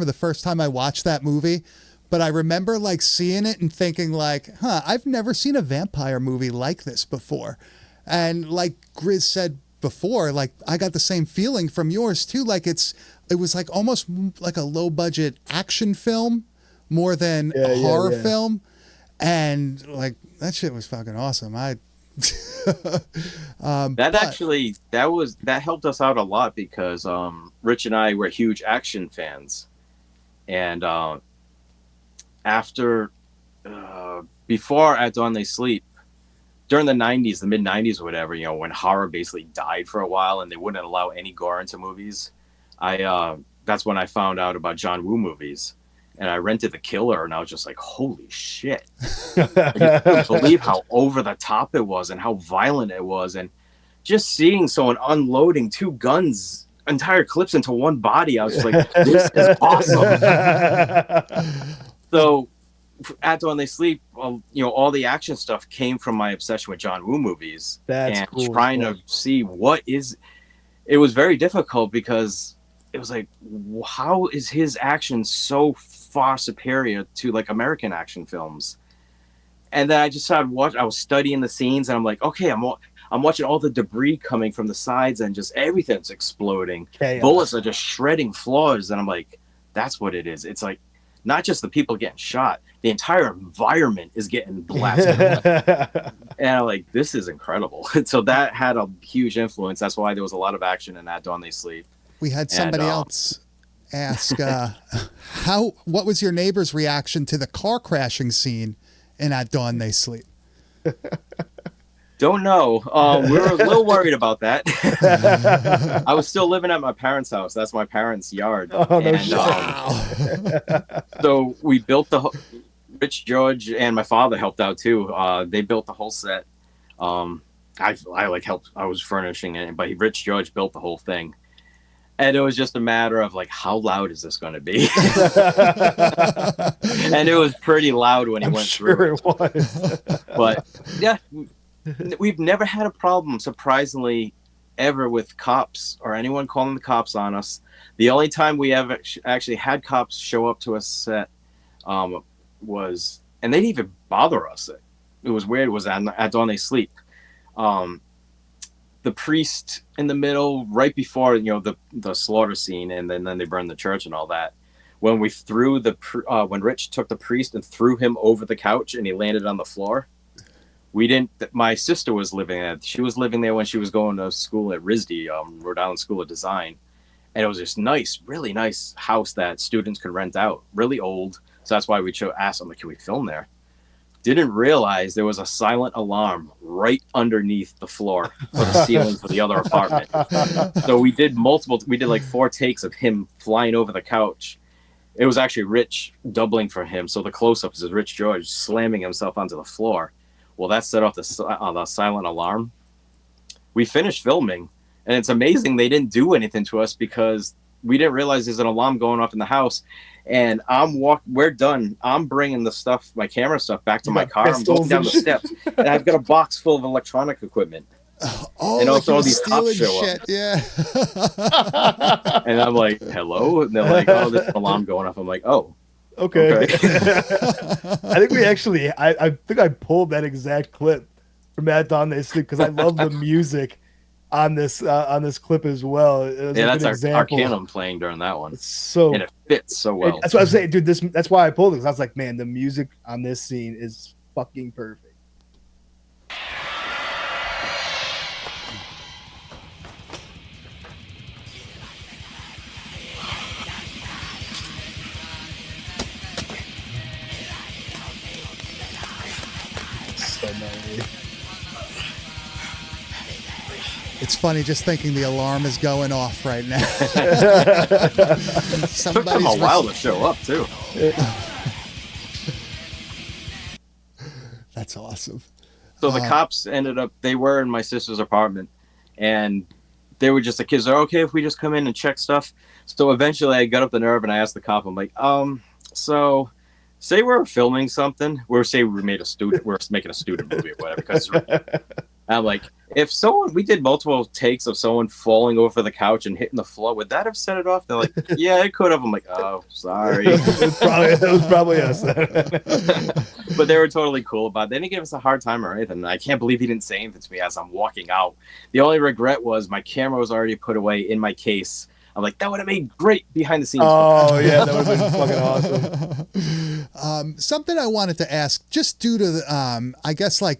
the first time I watched that movie, but I remember like seeing it and thinking like, I've never seen a vampire movie like this before. And like Grizz said before, like I got the same feeling from yours too. Like it was like almost like a low budget action film more than a horror film. And like that shit was fucking awesome. That helped us out a lot, because Rich and I were huge action fans, and before At Dawn They Sleep, during the 90s, the mid 90s or whatever, when horror basically died for a while and they wouldn't allow any gore into movies, that's when I found out about John Woo movies. And I rented The Killer, and I was just like, holy shit. I couldn't believe how over the top it was and how violent it was. And just seeing someone unloading two guns, entire clips into one body, I was just like, this is awesome. So At Dawn They Sleep, all the action stuff came from my obsession with John Woo movies. That's cool. Trying to see it was very difficult, because it was like, how is his action so far superior to like American action films? And then I just started I was studying the scenes, and I'm like, okay, I'm watching all the debris coming from the sides, and just everything's exploding. Chaos. Bullets are just shredding floors, and I'm like, that's what it is. It's like not just the people getting shot, the entire environment is getting blasted. And I'm like, this is incredible. So that had a huge influence. That's why there was a lot of action in At Dawn They Sleep. We had somebody else ask, what was your neighbor's reaction to the car crashing scene in At Dawn They Sleep? Don't know. We were a little worried about that. I was still living at my parents' house. That's my parents' yard. Oh, no shit. So we built Rich, George, and my father helped out too. They built the whole set. I helped. I was furnishing it, but Rich, George built the whole thing. And it was just a matter of like, how loud is this going to be? And it was pretty loud when he went through. It was. But yeah, we've never had a problem, surprisingly, ever with cops or anyone calling the cops on us. The only time we ever actually had cops show up to a set was, and they didn't even bother us. It was weird. It was at Dawn They Sleep. The priest in the middle, right before the slaughter scene, and then they burned the church and all that. When we threw when Rich took the priest and threw him over the couch and he landed on the floor, we didn't. My sister was living there. She was living there when she was going to school at RISD, Rhode Island School of Design, And it was this nice, really nice house that students could rent out, really old. So that's why we asked them, like, can we film there? Didn't realize there was a silent alarm right underneath the floor for the ceiling for the other apartment. So we did like 4 takes of him flying over the couch. It was actually Rich doubling for him. So the close-up is Rich George slamming himself onto the floor. Well, that set off the silent alarm. We finished filming, and it's amazing they didn't do anything to us because we didn't realize there's an alarm going off in the house. And we're done. I'm bringing the stuff, my camera stuff, back to my car. I'm going down the steps, and I've got a box full of electronic equipment. Oh, and like also all these cops show shit. up. Yeah. And I'm like, hello? And they're like, oh, there's an alarm going off. I'm like, oh. Okay. I think we actually, I think I pulled that exact clip from Matt Dawn They Sleep because I love the music on this clip as well. Yeah, that's our canon playing during that one. So and it fits so well. That's what I was saying, dude. That's why I pulled it, because I was like, man, the music on this scene is fucking perfect. So gnarly. It's funny just thinking the alarm is going off right now. It took them a while to show up, too. That's awesome. So the cops ended up, they were in my sister's apartment, and they were just, the kids are okay if we just come in and check stuff. So eventually I got up the nerve and I asked the cop, I'm like, so say we're filming something, we're making a student movie or whatever, because I'm like, we did multiple takes of someone falling over the couch and hitting the floor, would that have set it off? They're like, yeah, it could have. I'm like, oh, sorry. It was probably us. But they were totally cool about it. They didn't give us a hard time or anything. I can't believe he didn't say anything to me as I'm walking out. The only regret was my camera was already put away in my case. I'm like, that would have made great behind the scenes. Oh, yeah, that would have been fucking awesome. Something I wanted to ask, just due to the, I guess, like,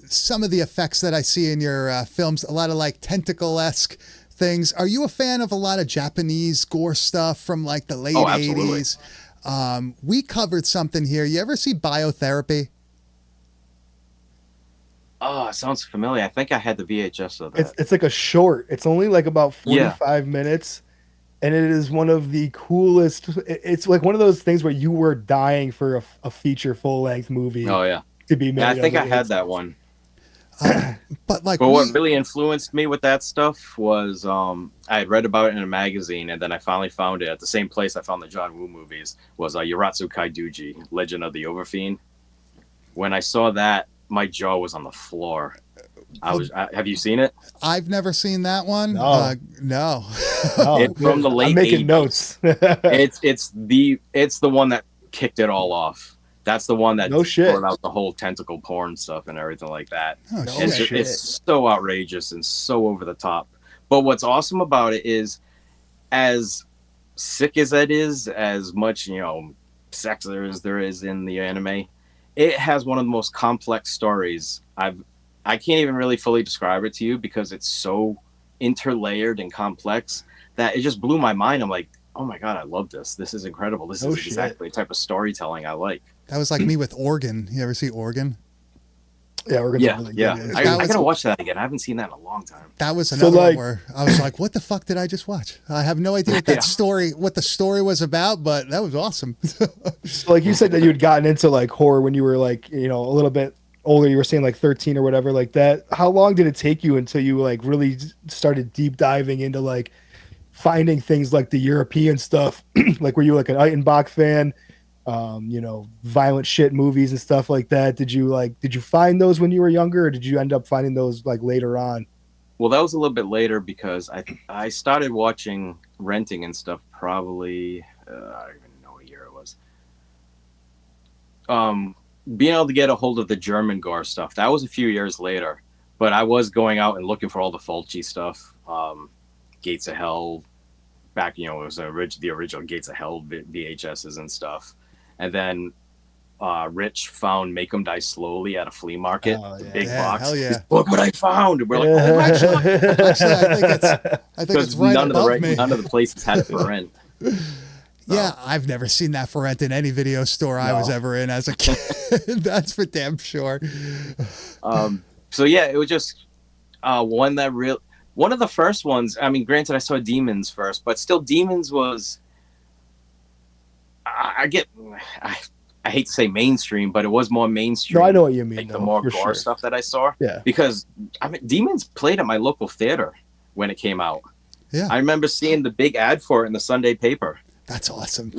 some of the effects that I see in your films, a lot of like tentacle-esque things. Are you a fan of a lot of Japanese gore stuff from like the late 80s? We covered something here. You ever see Biotherapy? Oh, it sounds familiar. I think I had the VHS of that. It's like a short. It's only like about 45 minutes. And it is one of the coolest. It's like one of those things where you were dying for a feature full-length movie. Oh, yeah. To be made. Yeah, I think I had that one. But what really influenced me with that stuff was I had read about it in a magazine, and then I finally found it at the same place I found the John Woo movies, was Yaratsu Kaiduji, Legend of the Overfiend. When I saw that, my jaw was on the floor. Have you seen it? I've never seen that one. No. No. It's from the late I'm making 80s. notes. It's the one that kicked it all off. That's the one that brought out the whole tentacle porn stuff and everything like that. Oh, it's so outrageous and so over the top. But what's awesome about it is, as sick as that is, as much sex there is in the anime, it has one of the most complex stories. I can't even really fully describe it to you because it's so interlayered and complex that it just blew my mind. I'm like, oh my God, I love this. This is incredible. This is exactly the type of storytelling I like. That was like me with Organ. You ever see Organ? Yeah, Organ's really good. I gotta watch that again. I haven't seen that in a long time. That was another one where I was like, what the fuck did I just watch? I have no idea what what the story was about, but that was awesome. So like you said that you had gotten into like horror when you were like, a little bit older, you were saying like 13 or whatever like that. How long did it take you until you like really started deep diving into like finding things like the European stuff? Like, were you like an Eitenbach fan? Violent shit movies and stuff like that. Did you find those when you were younger, or did you end up finding those like later on? Well, that was a little bit later because I started renting and stuff probably, I don't even know what year it was. Being able to get a hold of the German gore stuff, that was a few years later, but I was going out and looking for all the Fulci stuff, Gates of Hell, back, it was the original Gates of Hell VHSs and stuff. And then Rich found Make 'Em Die Slowly at a flea market, the big box. Hell yeah. He's, look what I found. And we're like, oh, Actually, I think it's right above me. None of the places had it for rent. Yeah, I've never seen that for rent in any video store I was ever in as a kid. That's for damn sure. So yeah, it was just one of the first ones. I mean, granted, I saw Demons first, but still, Demons was. I hate to say mainstream, but it was more mainstream. No, I know what you mean. Like the more gore stuff that I saw. Yeah. Because I mean, Demons played at my local theater when it came out. Yeah. I remember seeing the big ad for it in the Sunday paper. That's awesome.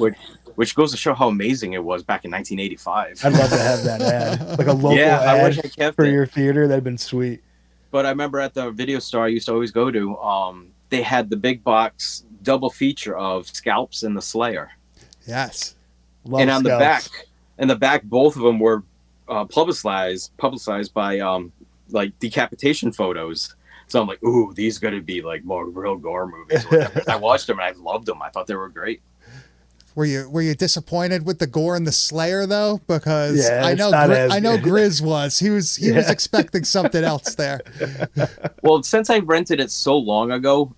Which goes to show how amazing it was back in 1985. I'd love to have that ad, like a local I wish I ad kept for it. your theater. That'd been sweet. But I remember at the video store I used to always go to, they had the big box double feature of Scalps and the Slayer. Yes. Love and on Scalps. the back, both of them were publicized by like decapitation photos. So I'm like, ooh, these are gonna be like more real gore movies. Or whatever. I watched them and I loved them. I thought they were great. Were you disappointed with the gore and the Slayer though? Because Yeah, I know Grizz was. He was expecting something else there. Well, since I rented it so long ago,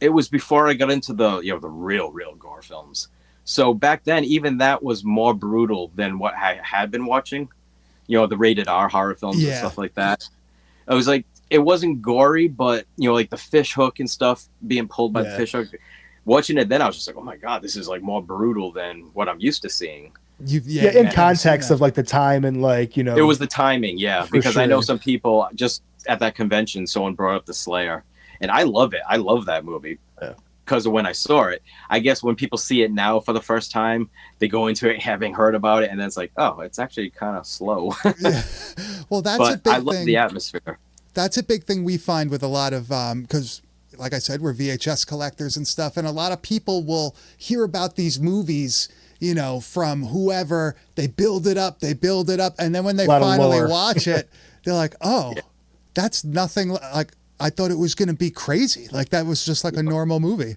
it was before I got into the real gore films. So back then, even that was more brutal than what I had been watching. You know, the rated R horror films and stuff like that. I was like, it wasn't gory, but like the fish hook and stuff being pulled by the fish hook. Watching it then, I was just like, oh my God, this is like more brutal than what I'm used to seeing. In context of like the time and like, it was the timing. Yeah. Because I know sure. some people just at that convention, someone brought up the Slayer and I love it. I love that movie. Because of when I saw it. I guess when people see it now for the first time, they go into it having heard about it, and then it's like, oh, it's actually kind of slow. Well, that's a big thing. I love the atmosphere. That's a big thing we find with a lot of because, like I said, we're VHS collectors and stuff, and a lot of people will hear about these movies, from whoever. They build it up, and then when they finally watch it, they're like, oh, that's nothing like. I thought it was going to be crazy. Like that was just like a normal movie.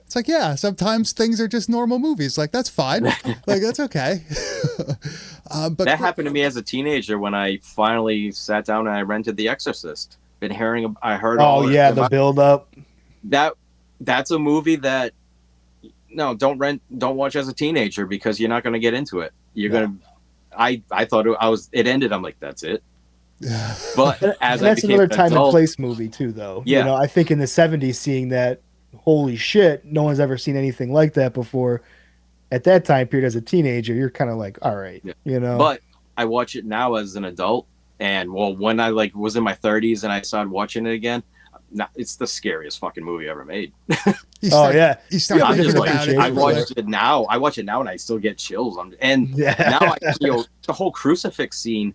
It's like, yeah, sometimes things are just normal movies. Like that's fine. Like that's okay. But that happened to me as a teenager when I finally sat down and I rented The Exorcist. I heard. Oh yeah, the build up. That's a movie that don't watch as a teenager because you're not going to get into it. You're going to. I thought it ended. I'm like, that's it. But that's another time and place movie too, though. Yeah. I think in the 70s, seeing that, holy shit, no one's ever seen anything like that before. At that time period, as a teenager, you're kind of like, all right, But I watch it now as an adult, and when I was in my 30s and I started watching it again, it's the scariest fucking movie ever made. You watch it now. I watch it now, and I still get chills. Now the whole crucifix scene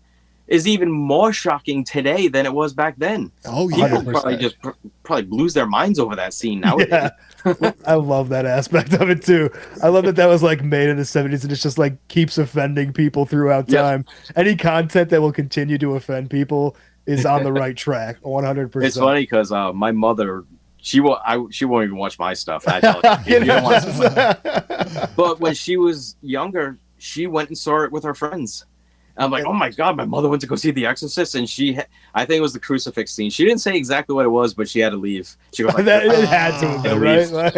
is even more shocking today than it was back then. Oh yeah, people probably lose their minds over that scene nowadays. Yeah. I love that aspect of it too. I love that was like made in the 70s and it's just like keeps offending people throughout time. Any content that will continue to offend people is on the right track. 100%. It's funny because my mother, she won't even watch my stuff. I tell her, you don't watch this. But when she was younger, she went and saw it with her friends. I'm like, oh my God, my mother went to go see The Exorcist, and I think it was the crucifix scene. She didn't say exactly what it was, but she had to leave. She was like, it had to have been, right? Like,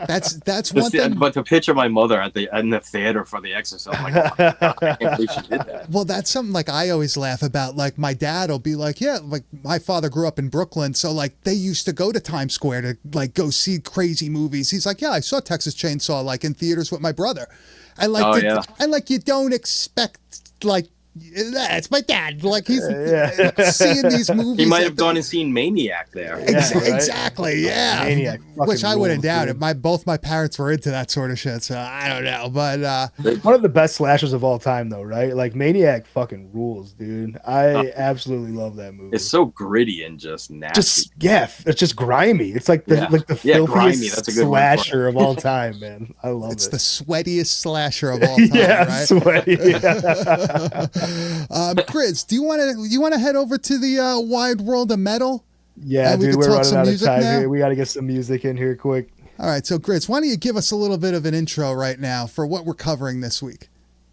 that's one thing. But to picture my mother in the theater for The Exorcist, I'm like, oh my God, I can't believe she did that. Well, that's something like I always laugh about. Like my dad will be like, yeah, like my father grew up in Brooklyn, so like they used to go to Times Square to like go see crazy movies. He's like, yeah, I saw Texas Chainsaw like in theaters with my brother. And like you don't expect like it's my dad. Like he's seeing these movies. He might have gone and seen Maniac there. Exactly, yeah. Maniac, which I wouldn't doubt it. Both my parents were into that sort of shit, so I don't know. But one of the best slashers of all time, though, right? Like Maniac fucking rules, dude. I absolutely love that movie. It's so gritty and just nasty. It's just grimy. It's like the filthiest slasher of all time, man. I love it. It's the sweatiest slasher of all time. Right? Sweaty. Chris, do you want to head over to the Wide World of Metal? Yeah, dude, we're running out of time here. We got to get some music in here quick. All right, so Grizz, why don't you give us a little bit of an intro right now for what we're covering this week?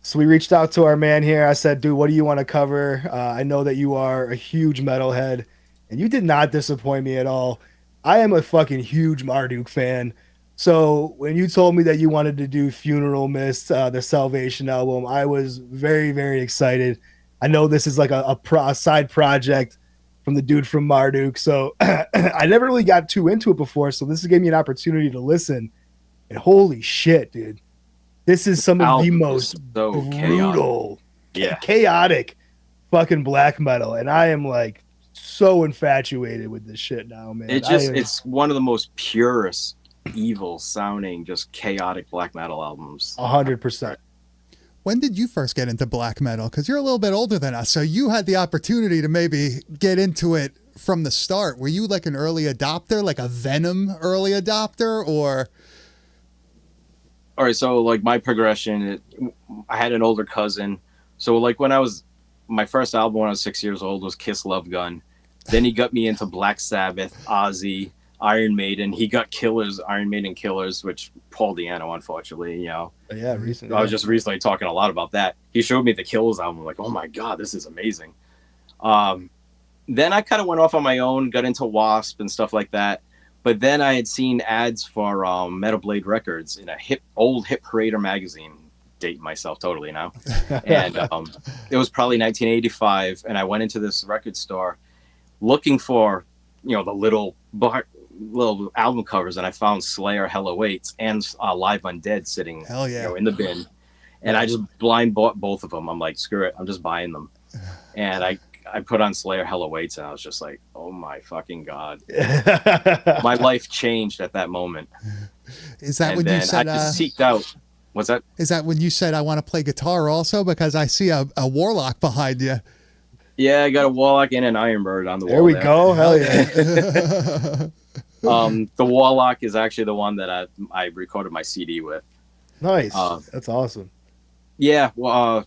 So we reached out to our man here. I said, dude, what do you want to cover? I know that you are a huge metalhead, and you did not disappoint me at all. I am a fucking huge Marduk fan. So when you told me that you wanted to do Funeral Mist, the Salvation album, I was very, very excited. I know this is like a side project from the dude from Marduk. So I never really got too into it before. So this gave me an opportunity to listen. And holy shit, dude. This is some of the most brutal, chaotic fucking black metal. And I am like so infatuated with this shit now, man. It's one of the most purest, evil sounding, just chaotic black metal albums. 100%. When did you first get into black metal? Because you're a little bit older than us, so you had the opportunity to maybe get into it from the start. Were you like an early adopter, like a Venom early adopter, or... All right, so like my progression, I had an older cousin. So like my first album when I was 6 years old was Kiss Love Gun. Then he got me into Black Sabbath, Ozzy, Iron Maiden. He got Killers, Iron Maiden Killers, which Paul Di'Anno, unfortunately, you know. Yeah, recently. I was just recently talking a lot about that. He showed me the Killers album. I'm like, oh my God, this is amazing. Then I kind of went off on my own, got into Wasp and stuff like that. But then I had seen ads for Metal Blade Records in a old Hip Parader magazine. Dating myself totally now. And it was probably 1985. And I went into this record store looking for, you know, the little album covers. And I found Slayer, Hell Awaits, and Live Undead sitting in the bin. And I just blind bought both of them. I'm like, screw it. I'm just buying them. And I put on Slayer Hell Awaits, and I was just like, oh my fucking God. My life changed at that moment. Is that when you said... I just seeked out... What's that? Is that when you said, I want to play guitar also? Because I see a Warlock behind you. Yeah, I got a Warlock and an Ironbird on the wall. There we go. Hell yeah. The Warlock is actually the one that I recorded my CD with. Nice. That's awesome. Yeah, well...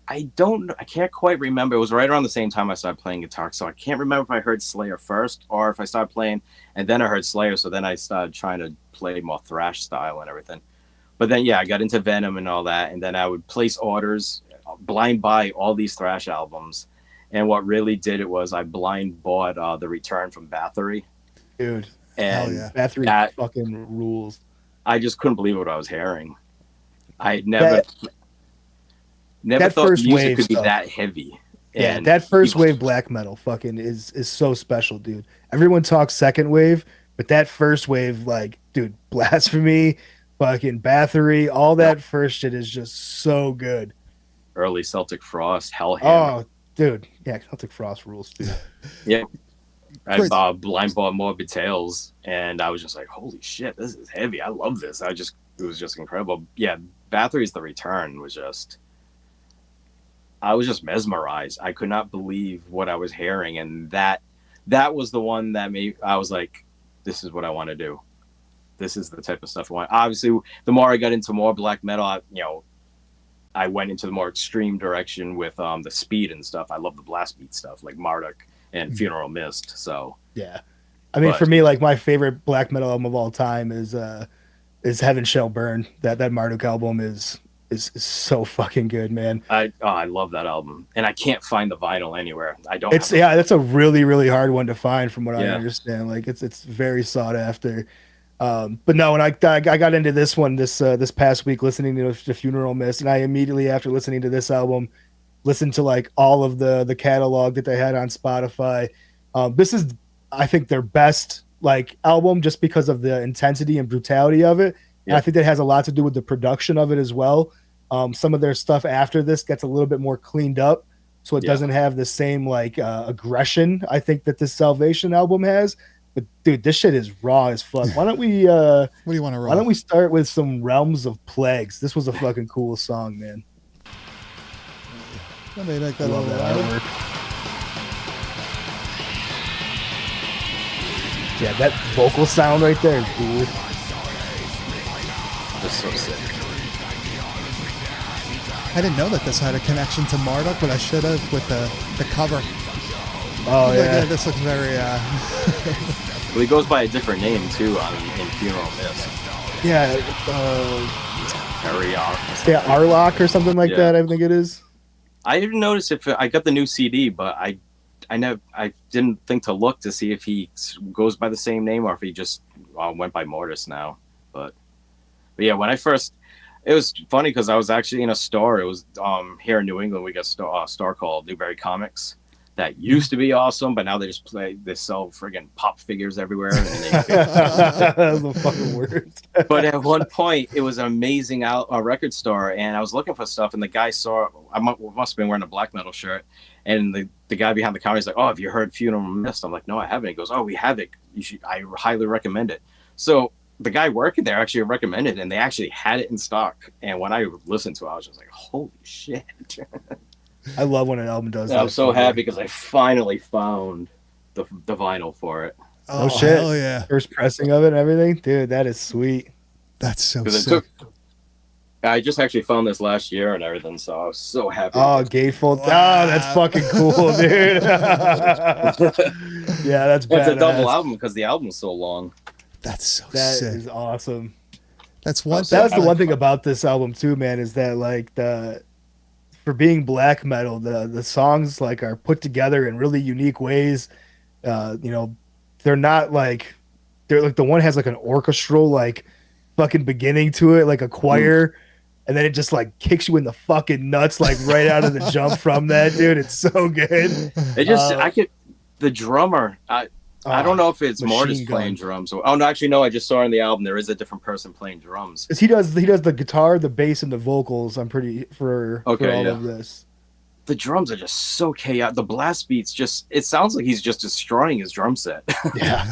I can't quite remember. It was right around the same time I started playing guitar. So I can't remember if I heard Slayer first or if I started playing and then I heard Slayer. So then I started trying to play more thrash style and everything. But then, yeah, I got into Venom and all that. And then I would place orders, blind buy all these thrash albums. And what really did it was I blind bought The Return from Bathory. Dude. And Bathory fucking rules. I just couldn't believe what I was hearing. I had never thought first music wave could be stuff. that heavy. Yeah, that first wave black metal fucking is so special, dude. Everyone talks second wave, but that first wave, like, dude, Blasphemy, fucking Bathory, all that first shit is just so good. Early Celtic Frost, Hellhammer. Oh, dude. Yeah, Celtic Frost rules, dude. Yeah. I blind bought Morbid Tales, and I was just like, holy shit, this is heavy. I love this. It was just incredible. Yeah, Bathory's The Return was just... I was just mesmerized. I could not believe what I was hearing. And that was the one that I was like, this is what I want to do. This is the type of stuff I want. Obviously, the more I got into more black metal, I went into the more extreme direction with the speed and stuff. I love the blast beat stuff like Marduk and Funeral Mist. So yeah. I mean, for me, like my favorite black metal album of all time is Heaven Shall Burn. That Marduk album is so fucking good, man. I love that album, and I can't find the vinyl anywhere. That's a really, really hard one to find, from what I understand. Like it's very sought after. But no, when I got into this one this past week, listening to the Funeral Mist, and I immediately after listening to this album, listened to like all of the catalog that they had on Spotify. This is, I think, their best like album just because of the intensity and brutality of it. And I think that has a lot to do with the production of it as well. Some of their stuff after this gets a little bit more cleaned up, so it doesn't have the same like aggression I think that this Salvation album has. But dude, this shit is raw as fuck. Why don't we? What do you want to roll? Why don't we start with some Realms of Plagues? This was a fucking cool song, man. Somebody make that a little louder. Yeah, that vocal sound right there is cool. Just so sick. I didn't know that this had a connection to Marduk, but I should have with the cover. Oh yeah, this looks very. Well, he goes by a different name too in Funeral Mist. Yeah, Harry R. Yeah, Arlock or something like that. I think it is. I didn't notice if I got the new CD, but I didn't think to look to see if he goes by the same name or if he just went by Mortis now. But yeah, when I first, it was funny because I was actually in a store. It was here in New England. We got a store called Newberry Comics that used to be awesome, but now they sell friggin' pop figures everywhere. And That's the fucking words. But at one point, it was an amazing record store, and I was looking for stuff, and the guy saw, I must have been wearing a black metal shirt, and the guy behind the counter is like, "Oh, have you heard Funeral Mist?" I'm like, "No, I haven't." He goes, "Oh, we have it. I highly recommend it." So the guy working there actually recommended it, and they actually had it in stock. And when I listened to it, I was just like, "Holy shit!" I love when an album does that. I was so happy because I finally found the vinyl for it. Oh shit! Hell yeah! First pressing of it and everything, dude. That is sweet. That's so sick. I just actually found this last year and everything, so I was so happy. Oh, gatefold! Wow. Oh, that's fucking cool, dude. Yeah, that's badass. It's a double album because the album's so long. That's so sick. That is awesome. That's one. That's the one thing about this album too, man. Is that like for being black metal, the songs like are put together in really unique ways. They're not like the one has like an orchestral like fucking beginning to it, like a choir, and then it just like kicks you in the fucking nuts like right out of the jump from that, dude. It's so good. It just the drummer. I don't know if it's Mortis playing drums. Oh no, actually no. I just saw on the album there is a different person playing drums. He does the guitar, the bass, and the vocals. I'm pretty for all of this. The drums are just so chaotic. The blast beats it sounds like he's just destroying his drum set. Yeah,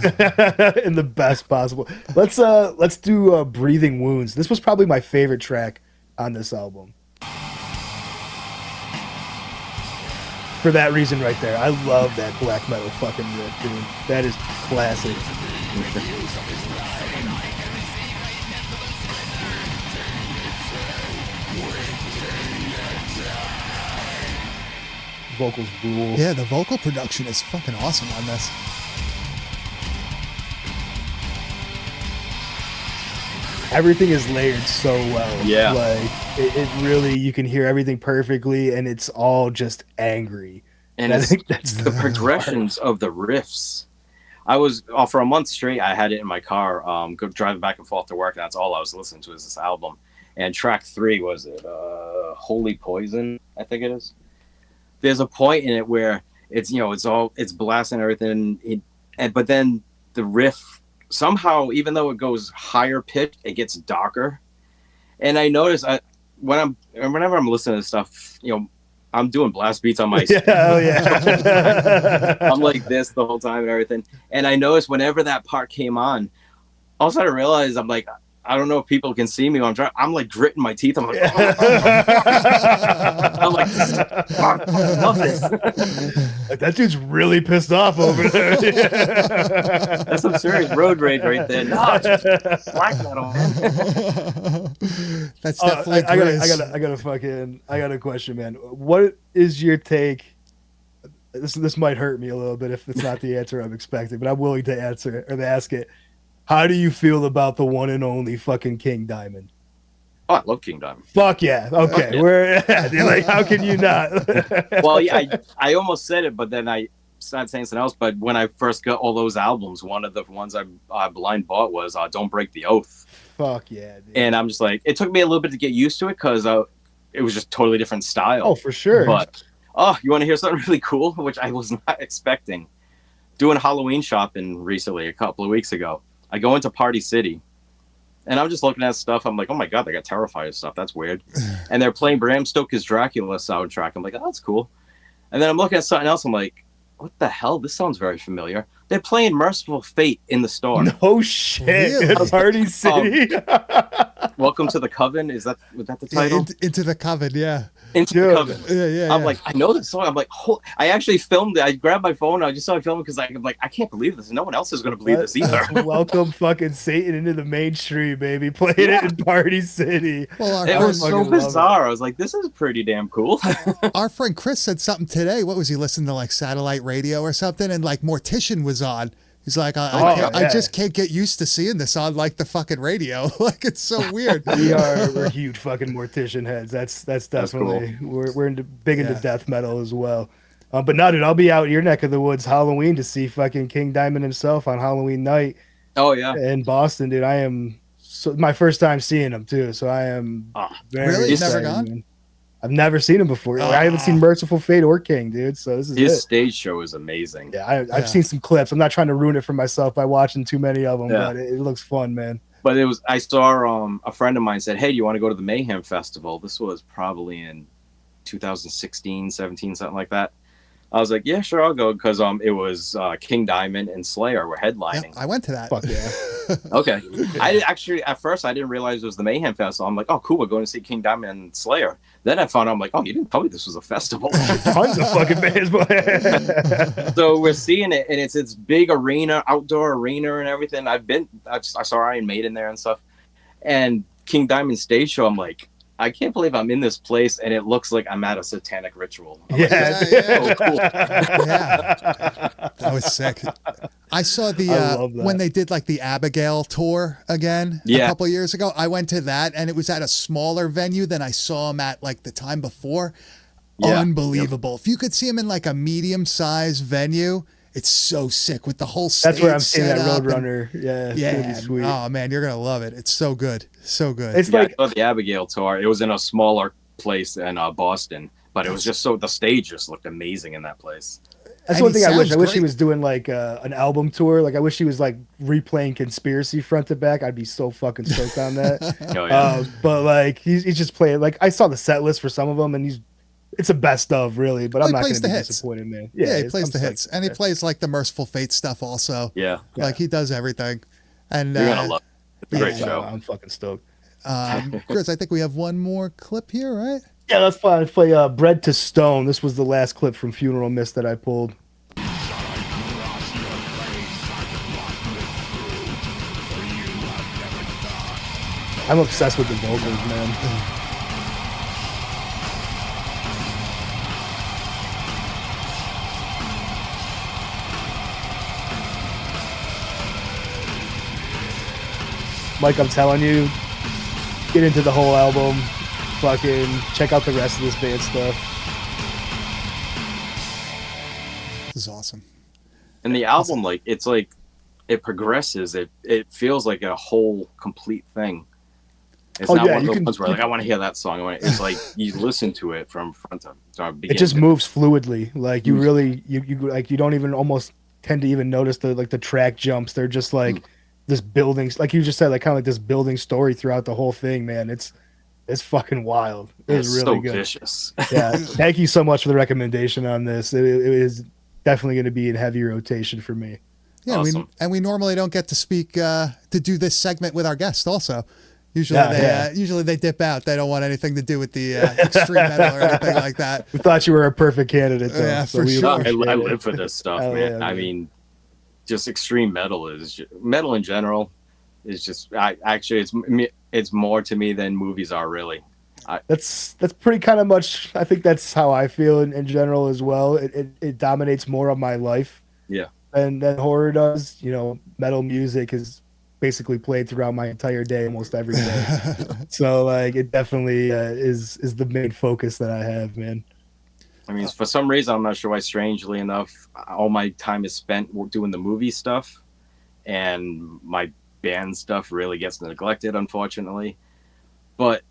in the best possible. Let's do Breathing Wounds. This was probably my favorite track on this album. For that reason right there. I love that black metal fucking riff, dude. That is classic. Vocals rule. Yeah, the vocal production is fucking awesome on this. Everything is layered so well. Yeah. Like it really, you can hear everything perfectly, and it's all just angry. And I think that's the progressions of the riffs. I was for a month straight. I had it in my car, driving back and forth to work. And that's all I was listening to is this album. And track 3 was it Holy Poison? I think it is. There's a point in it where it's it's blasting everything, but then the riff somehow, even though it goes higher pitch, it gets darker. And I notice whenever I'm listening to stuff, I'm doing blast beats on my I'm like this the whole time and everything. And I noticed whenever that part came on, all of a sudden I realized I'm like, I don't know if people can see me when I'm like gritting my teeth. I'm like, I'm like, I love this. Like, that dude's really pissed off over there. That's some serious road rage right there. No, it's just black metal, man. That's definitely. I got a question, man. What is your take? This might hurt me a little bit if it's not the answer I'm expecting, but I'm willing to answer it or to ask it. How do you feel about the one and only fucking King Diamond? Oh, I love King Diamond. Fuck yeah. Okay. Yeah. You're like, how can you not? Well, yeah, I almost said it, but then I started saying something else. But when I first got all those albums, one of the ones I blind bought was Don't Break the Oath. Fuck yeah, dude. And I'm just like, it took me a little bit to get used to it because it was just totally different style. Oh, for sure. But, you want to hear something really cool, which I was not expecting? Doing Halloween shopping recently, a couple of weeks ago. I go into Party City, and I'm just looking at stuff. I'm like, oh my God, they got Terrifier stuff. That's weird. And they're playing Bram Stoker's Dracula soundtrack. I'm like, oh, that's cool. And then I'm looking at something else. I'm like, what the hell? This sounds very familiar. They're playing Merciful Fate in the store. No shit. Really? Party City. Welcome to the Coven. Was that the title? Into the Coven, yeah. Into the Coven. Yeah. I'm like, I know this song. I'm like, I actually filmed it. I grabbed my phone. I just saw it filmed because I'm like, I can't believe this. No one else is going to believe this either. Welcome fucking Satan into the mainstream, baby. Playing it in Party City. Well, it was so bizarre. I was like, this is pretty damn cool. Our friend Chris said something today. What was he listening to, like satellite radio or something? And like Mortician was on. He's like, Oh, I yeah. just can't get used to seeing this on like the fucking radio. Like it's so weird. We're huge fucking Mortician heads. That's definitely we're big into Yeah. death metal as well. But no, dude, I'll be out your neck of the woods Halloween to see fucking King Diamond himself on Halloween night Oh yeah. in Boston, dude. I am my first time seeing him too, so I am very Really? You've never excited, gone? man. I've never seen him before. I haven't seen Merciful Fate or King, dude. So this is His it. stage show is amazing. Yeah, I've seen some clips. I'm not trying to ruin it for myself by watching too many of them, Yeah. but it looks fun, man. But I saw a friend of mine said, "Hey, do you want to go to the Mayhem Festival?" This was probably in 2016, 17, something like that. I was like, "Yeah, sure, I'll go," because it was King Diamond and Slayer were headlining. Yeah, I went to that. Fuck yeah. Okay, I actually at first I didn't realize it was the Mayhem Festival. I'm like, "Oh, cool, we're going to see King Diamond and Slayer." Then I found out, I'm like, "Oh, you didn't tell me this was a festival." Tons of fucking bands, boy. So we're seeing it, and it's big arena, outdoor arena, and everything. I saw Iron Maiden there and stuff, and King Diamond stage show. I'm like, I can't believe I'm in this place, and it looks like I'm at a satanic ritual. I'm like, Yeah. oh, cool. Yeah, that was sick. I saw I love that. when they did like the Abigail tour again a Yeah. couple years ago. I went to that, and it was at a smaller venue than I saw him at like the time before. Yeah. Unbelievable! If you could see him in like a medium-sized venue, it's so sick with the whole stage. That's where I'm seeing that set up and- Roadrunner. Yeah, it's gonna be sweet. Oh man, you're gonna love it. It's so good, so good. It's Yeah, like I saw the Abigail tour. It was in a smaller place in Boston, but it was just the stage just looked amazing in that place. that's and one he thing I wish. sounds I wish he great. was doing like an album tour. Like I wish he was like replaying Conspiracy front to back. I'd be so fucking stoked on that. Oh yeah. But like he's just playing. Like I saw the set list for some of them, and it's a best of really. But Well, I'm he not plays going to be the hits. disappointed, man. Yeah, he it's- plays I'm the psyched. hits, and he plays like the Merciful Fate stuff also. Yeah. Like he does everything. And You're gonna love it. It's a great yeah. show. I'm fucking stoked. Chris, I think we have one more clip here, right? Yeah, let's play Bread to Stone. This was the last clip from Funeral Mist that I pulled. I'm obsessed with the vocals, man. Mike, I'm telling you, get into the whole album. Fucking check out the rest of this band stuff. This is awesome. And the album, like it progresses. It feels like a whole complete thing. It's Oh, not yeah, one of you those can- ones where like I want to hear that song. It's like you listen to it from front to beginning. It just moves fluidly. Like you Mm. really you like you don't even almost tend to even notice the track jumps. They're just like this building, like you just said, like kind of like this building story throughout the whole thing, man. It's fucking wild. It's It's really so good. vicious. Yeah. Thank you so much for the recommendation on this. It is definitely going to be in heavy rotation for me. Yeah, Awesome. we normally don't get to speak to do this segment with our guests. Also, usually usually they dip out. They don't want anything to do with the extreme metal or anything like that. We thought you were a perfect candidate, though. Yeah, so for we sure. I appreciate it. live for this stuff, Hell man. yeah, I man. mean, just extreme metal metal in general is just. It's more to me than movies are really. That's pretty kind of much. I think that's how I feel in general as well. It dominates more of my life. Yeah. Than horror does. You know, metal music is basically played throughout my entire day, almost every day. So like, it definitely is the main focus that I have, man. I mean, for some reason, I'm not sure why. Strangely enough, all my time is spent doing the movie stuff, and my band stuff really gets neglected, unfortunately. But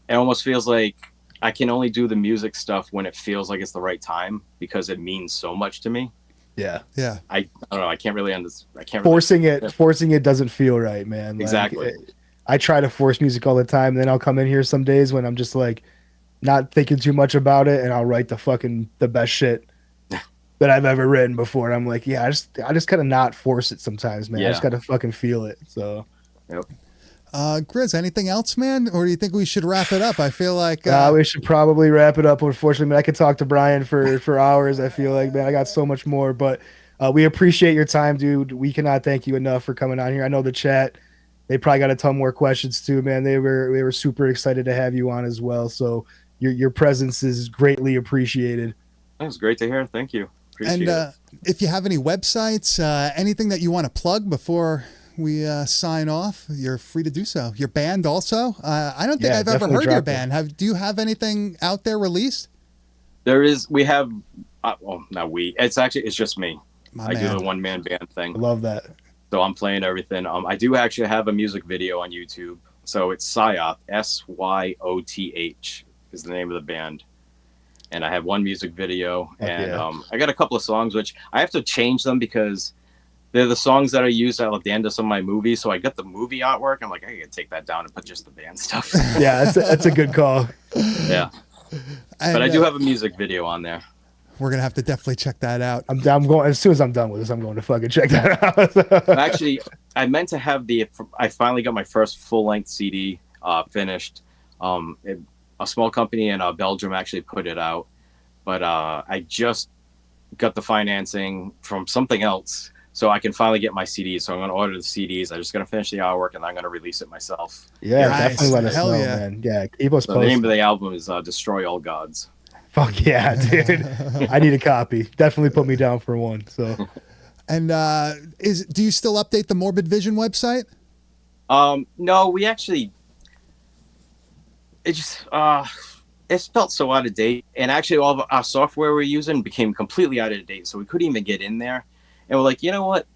it almost feels like I can only do the music stuff when it feels like it's the right time because it means so much to me. Yeah. Yeah, I don't know. I can't really understand. I can't Forcing really, it doesn't feel right, man. Like, Exactly. I try to force music all the time, and then I'll come in here some days when I'm just like not thinking too much about it, and I'll write the best shit that I've ever written before. And I'm like, yeah, I just gotta not force it sometimes, man. I just Yeah. gotta fucking feel it. So Yep. Grizz, anything else, man, or do you think we should wrap it up? I feel like we should probably wrap it up. Unfortunately, man, I could talk to Brian for hours. I feel like, man, I got so much more, but we appreciate your time, dude. We cannot thank you enough for coming on here. I know the chat, they probably got a ton more questions too, man. They were super excited to have you on as well. So your presence is greatly appreciated. That was great to hear. Thank you. Appreciate it. If you have any websites, anything that you want to plug before we sign off, you're free to do so. Your band also. I don't think I've ever heard your band. Do you have anything out there released? There is. We have. Well, not we. It's just me. I do the one-man band thing. I love that. So I'm playing everything. I do actually have a music video on YouTube. So it's Syoth, SYOTH is the name of the band. And I have one music video. I got a couple of songs, which I have to change them because they're the songs that I use at the end of some of my movies. So I got the movie artwork. I'm like, I gotta take that down and put just the band stuff. Yeah, that's a good call. Yeah. But I do have a music video on there. We're gonna have to definitely check that out. I'm going as soon as I'm done with this. I'm going to fucking check that out. Actually, I meant to have I finally got my first full-length CD finished. A small company in Belgium actually put it out, but I just got the financing from something else, so I can finally get my CDs. So I'm going to order the CDs. I'm just going to finish the artwork, and I'm going to release it myself. Yeah, nice. definitely let us know, yeah. man. Yeah, keep us So posted. the name of the album is Destroy All Gods. Fuck yeah, dude. I need a copy. Definitely put me down for one. So, and do you still update the Morbid Vision website? No, we actually. It just it felt so out of date, and actually all of our software we're using became completely out of date, so we couldn't even get in there. And we're like, you know what?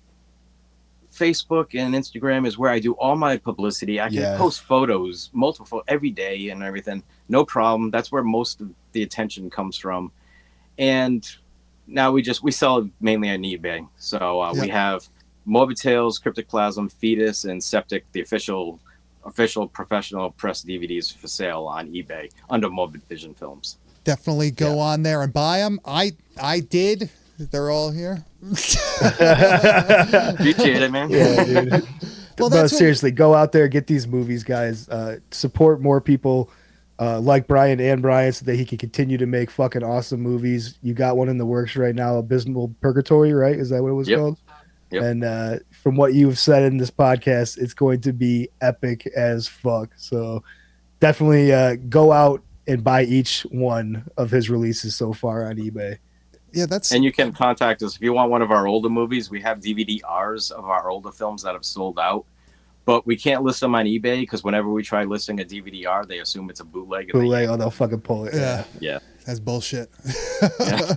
Facebook and Instagram is where I do all my publicity. I can post photos, multiple every day and everything. No problem. That's where most of the attention comes from. And now we sell mainly on eBay. So we have Morbid Tales, Cryptoplasm, Fetus, and Septic, the official professional press DVDs for sale on eBay under Morbid Vision Films. Definitely go on there and buy them. I did. They're all here. Appreciate it, man. yeah, dude. Well, seriously, go out there, get these movies, guys. Support more people like Brian and Brian so that he can continue to make fucking awesome movies. You got one in the works right now, Abysmal Purgatory, right? Is that what it was called? Yep. And from what you've said in this podcast, it's going to be epic as fuck. So definitely go out and buy each one of his releases so far on eBay. Yeah, and you can contact us if you want one of our older movies. We have DVD-Rs of our older films that have sold out, but we can't list them on eBay because whenever we try listing a DVD-R, they assume it's a bootleg. They'll fucking pull it. Yeah. That's bullshit. Yeah.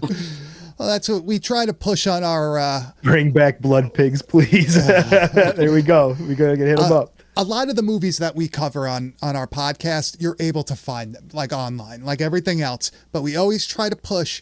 Well, that's what we try to push on our... Bring back Blood Pigs, please. There we go. We gotta hit them up. A lot of the movies that we cover on our podcast, you're able to find them, like online, like everything else. But we always try to push...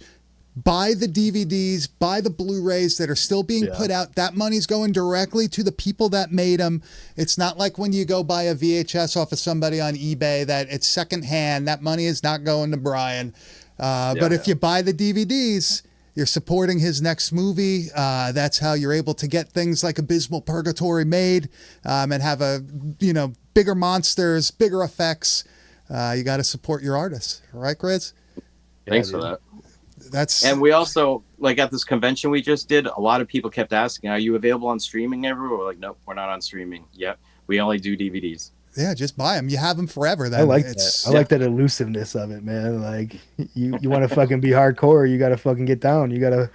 Buy the DVDs, buy the Blu-rays that are still being put out. That money's going directly to the people that made them. It's not like when you go buy a VHS off of somebody on eBay that it's secondhand. That money is not going to Brian. But if you buy the DVDs, you're supporting his next movie. That's how you're able to get things like Abysmal Purgatory made and have bigger monsters, bigger effects. You got to support your artists. Right, Grizz? Thanks for that. And we also, like at this convention we just did, a lot of people kept asking, are you available on streaming everywhere? We're like, nope, we're not on streaming yet. We only do DVDs. Yeah, just buy them. You have them forever. Then. I like that. I like that elusiveness of it, man. Like you want to fucking be hardcore, you got to fucking get down. You got to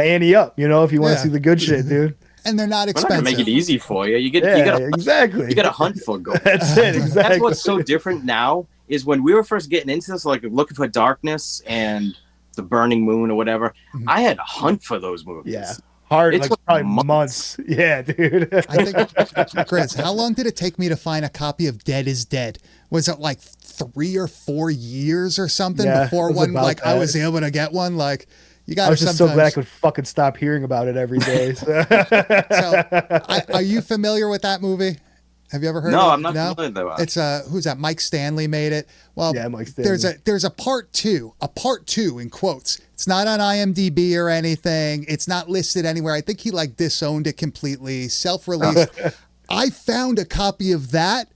ante up, if you want to see the good shit, dude. And they're not expensive. We're not gonna make it easy for you. You got to hunt for gold. That's it. Exactly. That's what's so different now is when we were first getting into this, like looking for darkness and the Burning Moon or whatever, I had to hunt for those movies. Yeah. Hard, it's like probably months. Yeah, dude. I think, Chris, how long did it take me to find a copy of Dead is Dead? Was it like 3 or 4 years or something before I was able to get one? Like, you got. I was just so glad I could fucking stop hearing about it every day. So, are you familiar with that movie? Have you ever heard of it? No, I'm not familiar though. It's who's that? Mike Stanley made it. Well, yeah, Mike Stanley. There's a part two in quotes. It's not on IMDb or anything. It's not listed anywhere. I think he disowned it completely, self-released. I found a copy of that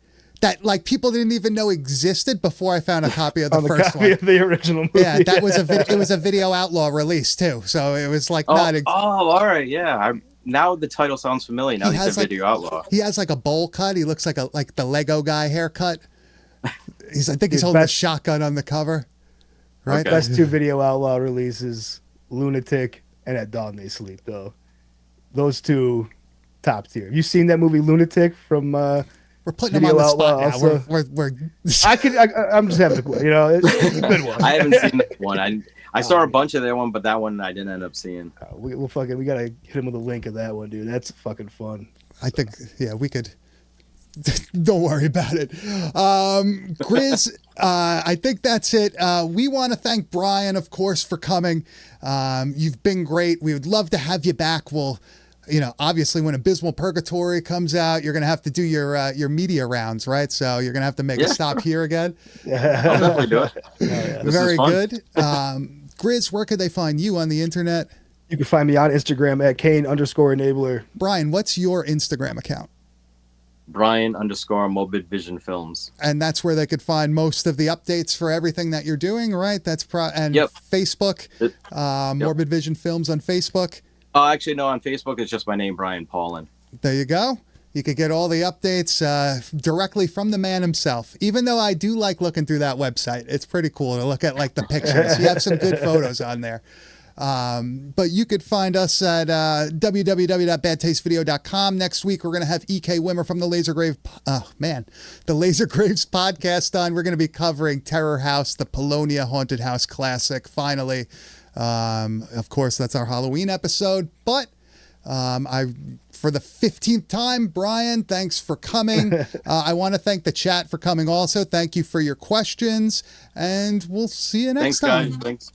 people didn't even know existed before I found a copy of the first one. Of the original movie. Yeah, that was it was a Video Outlaw release too. So it was like all right, yeah. Now the title sounds familiar. Now he's a Video Outlaw. He has like a bowl cut. He looks like the Lego guy haircut. I think he's holding a shotgun on the cover. Right. Best 2 Video Outlaw releases: Lunatic, and At Dawn They Sleep, though. Those two, top tier. Have you seen that movie Lunatic from We're putting them on Video the spot Outlaw now. also? We're I'm just having a you know, it's a good one. I haven't seen that one. I saw a bunch of that one, but that one I didn't end up seeing. We gotta hit him with a link of that one, dude. That's fucking fun. I think, yeah, we could. Don't worry about it. Grizz, I think that's it. We want to thank Brian, of course, for coming. You've been great. We would love to have you back. We'll, obviously when Abysmal Purgatory comes out, you're going to have to do your media rounds, right? So you're going to have to make a stop here again. I'll definitely do it. Very good. Grizz, where could they find you on the internet? You can find me on Instagram at Kane_enabler. Brian, what's your Instagram account? Brian_Morbid Vision Films. And that's where they could find most of the updates for everything that you're doing, right? That's Facebook, Morbid Vision Films on Facebook. Oh, actually, no, on Facebook, it's just my name, Brian Paulin. There you go. You could get all the updates directly from the man himself. Even though I do like looking through that website. It's pretty cool to look at like the pictures. You have some good photos on there. But you could find us at www.badtastevideo.com. Next week, we're going to have E.K. Wimmer from the Laser Graves podcast on. We're going to be covering Terror House, the Polonia Haunted House classic. Finally, of course, that's our Halloween episode. But for the 15th time, Brian, thanks for coming. I want to thank the chat for coming also. Thank you for your questions, and we'll see you next time. Thanks, guys. Thanks.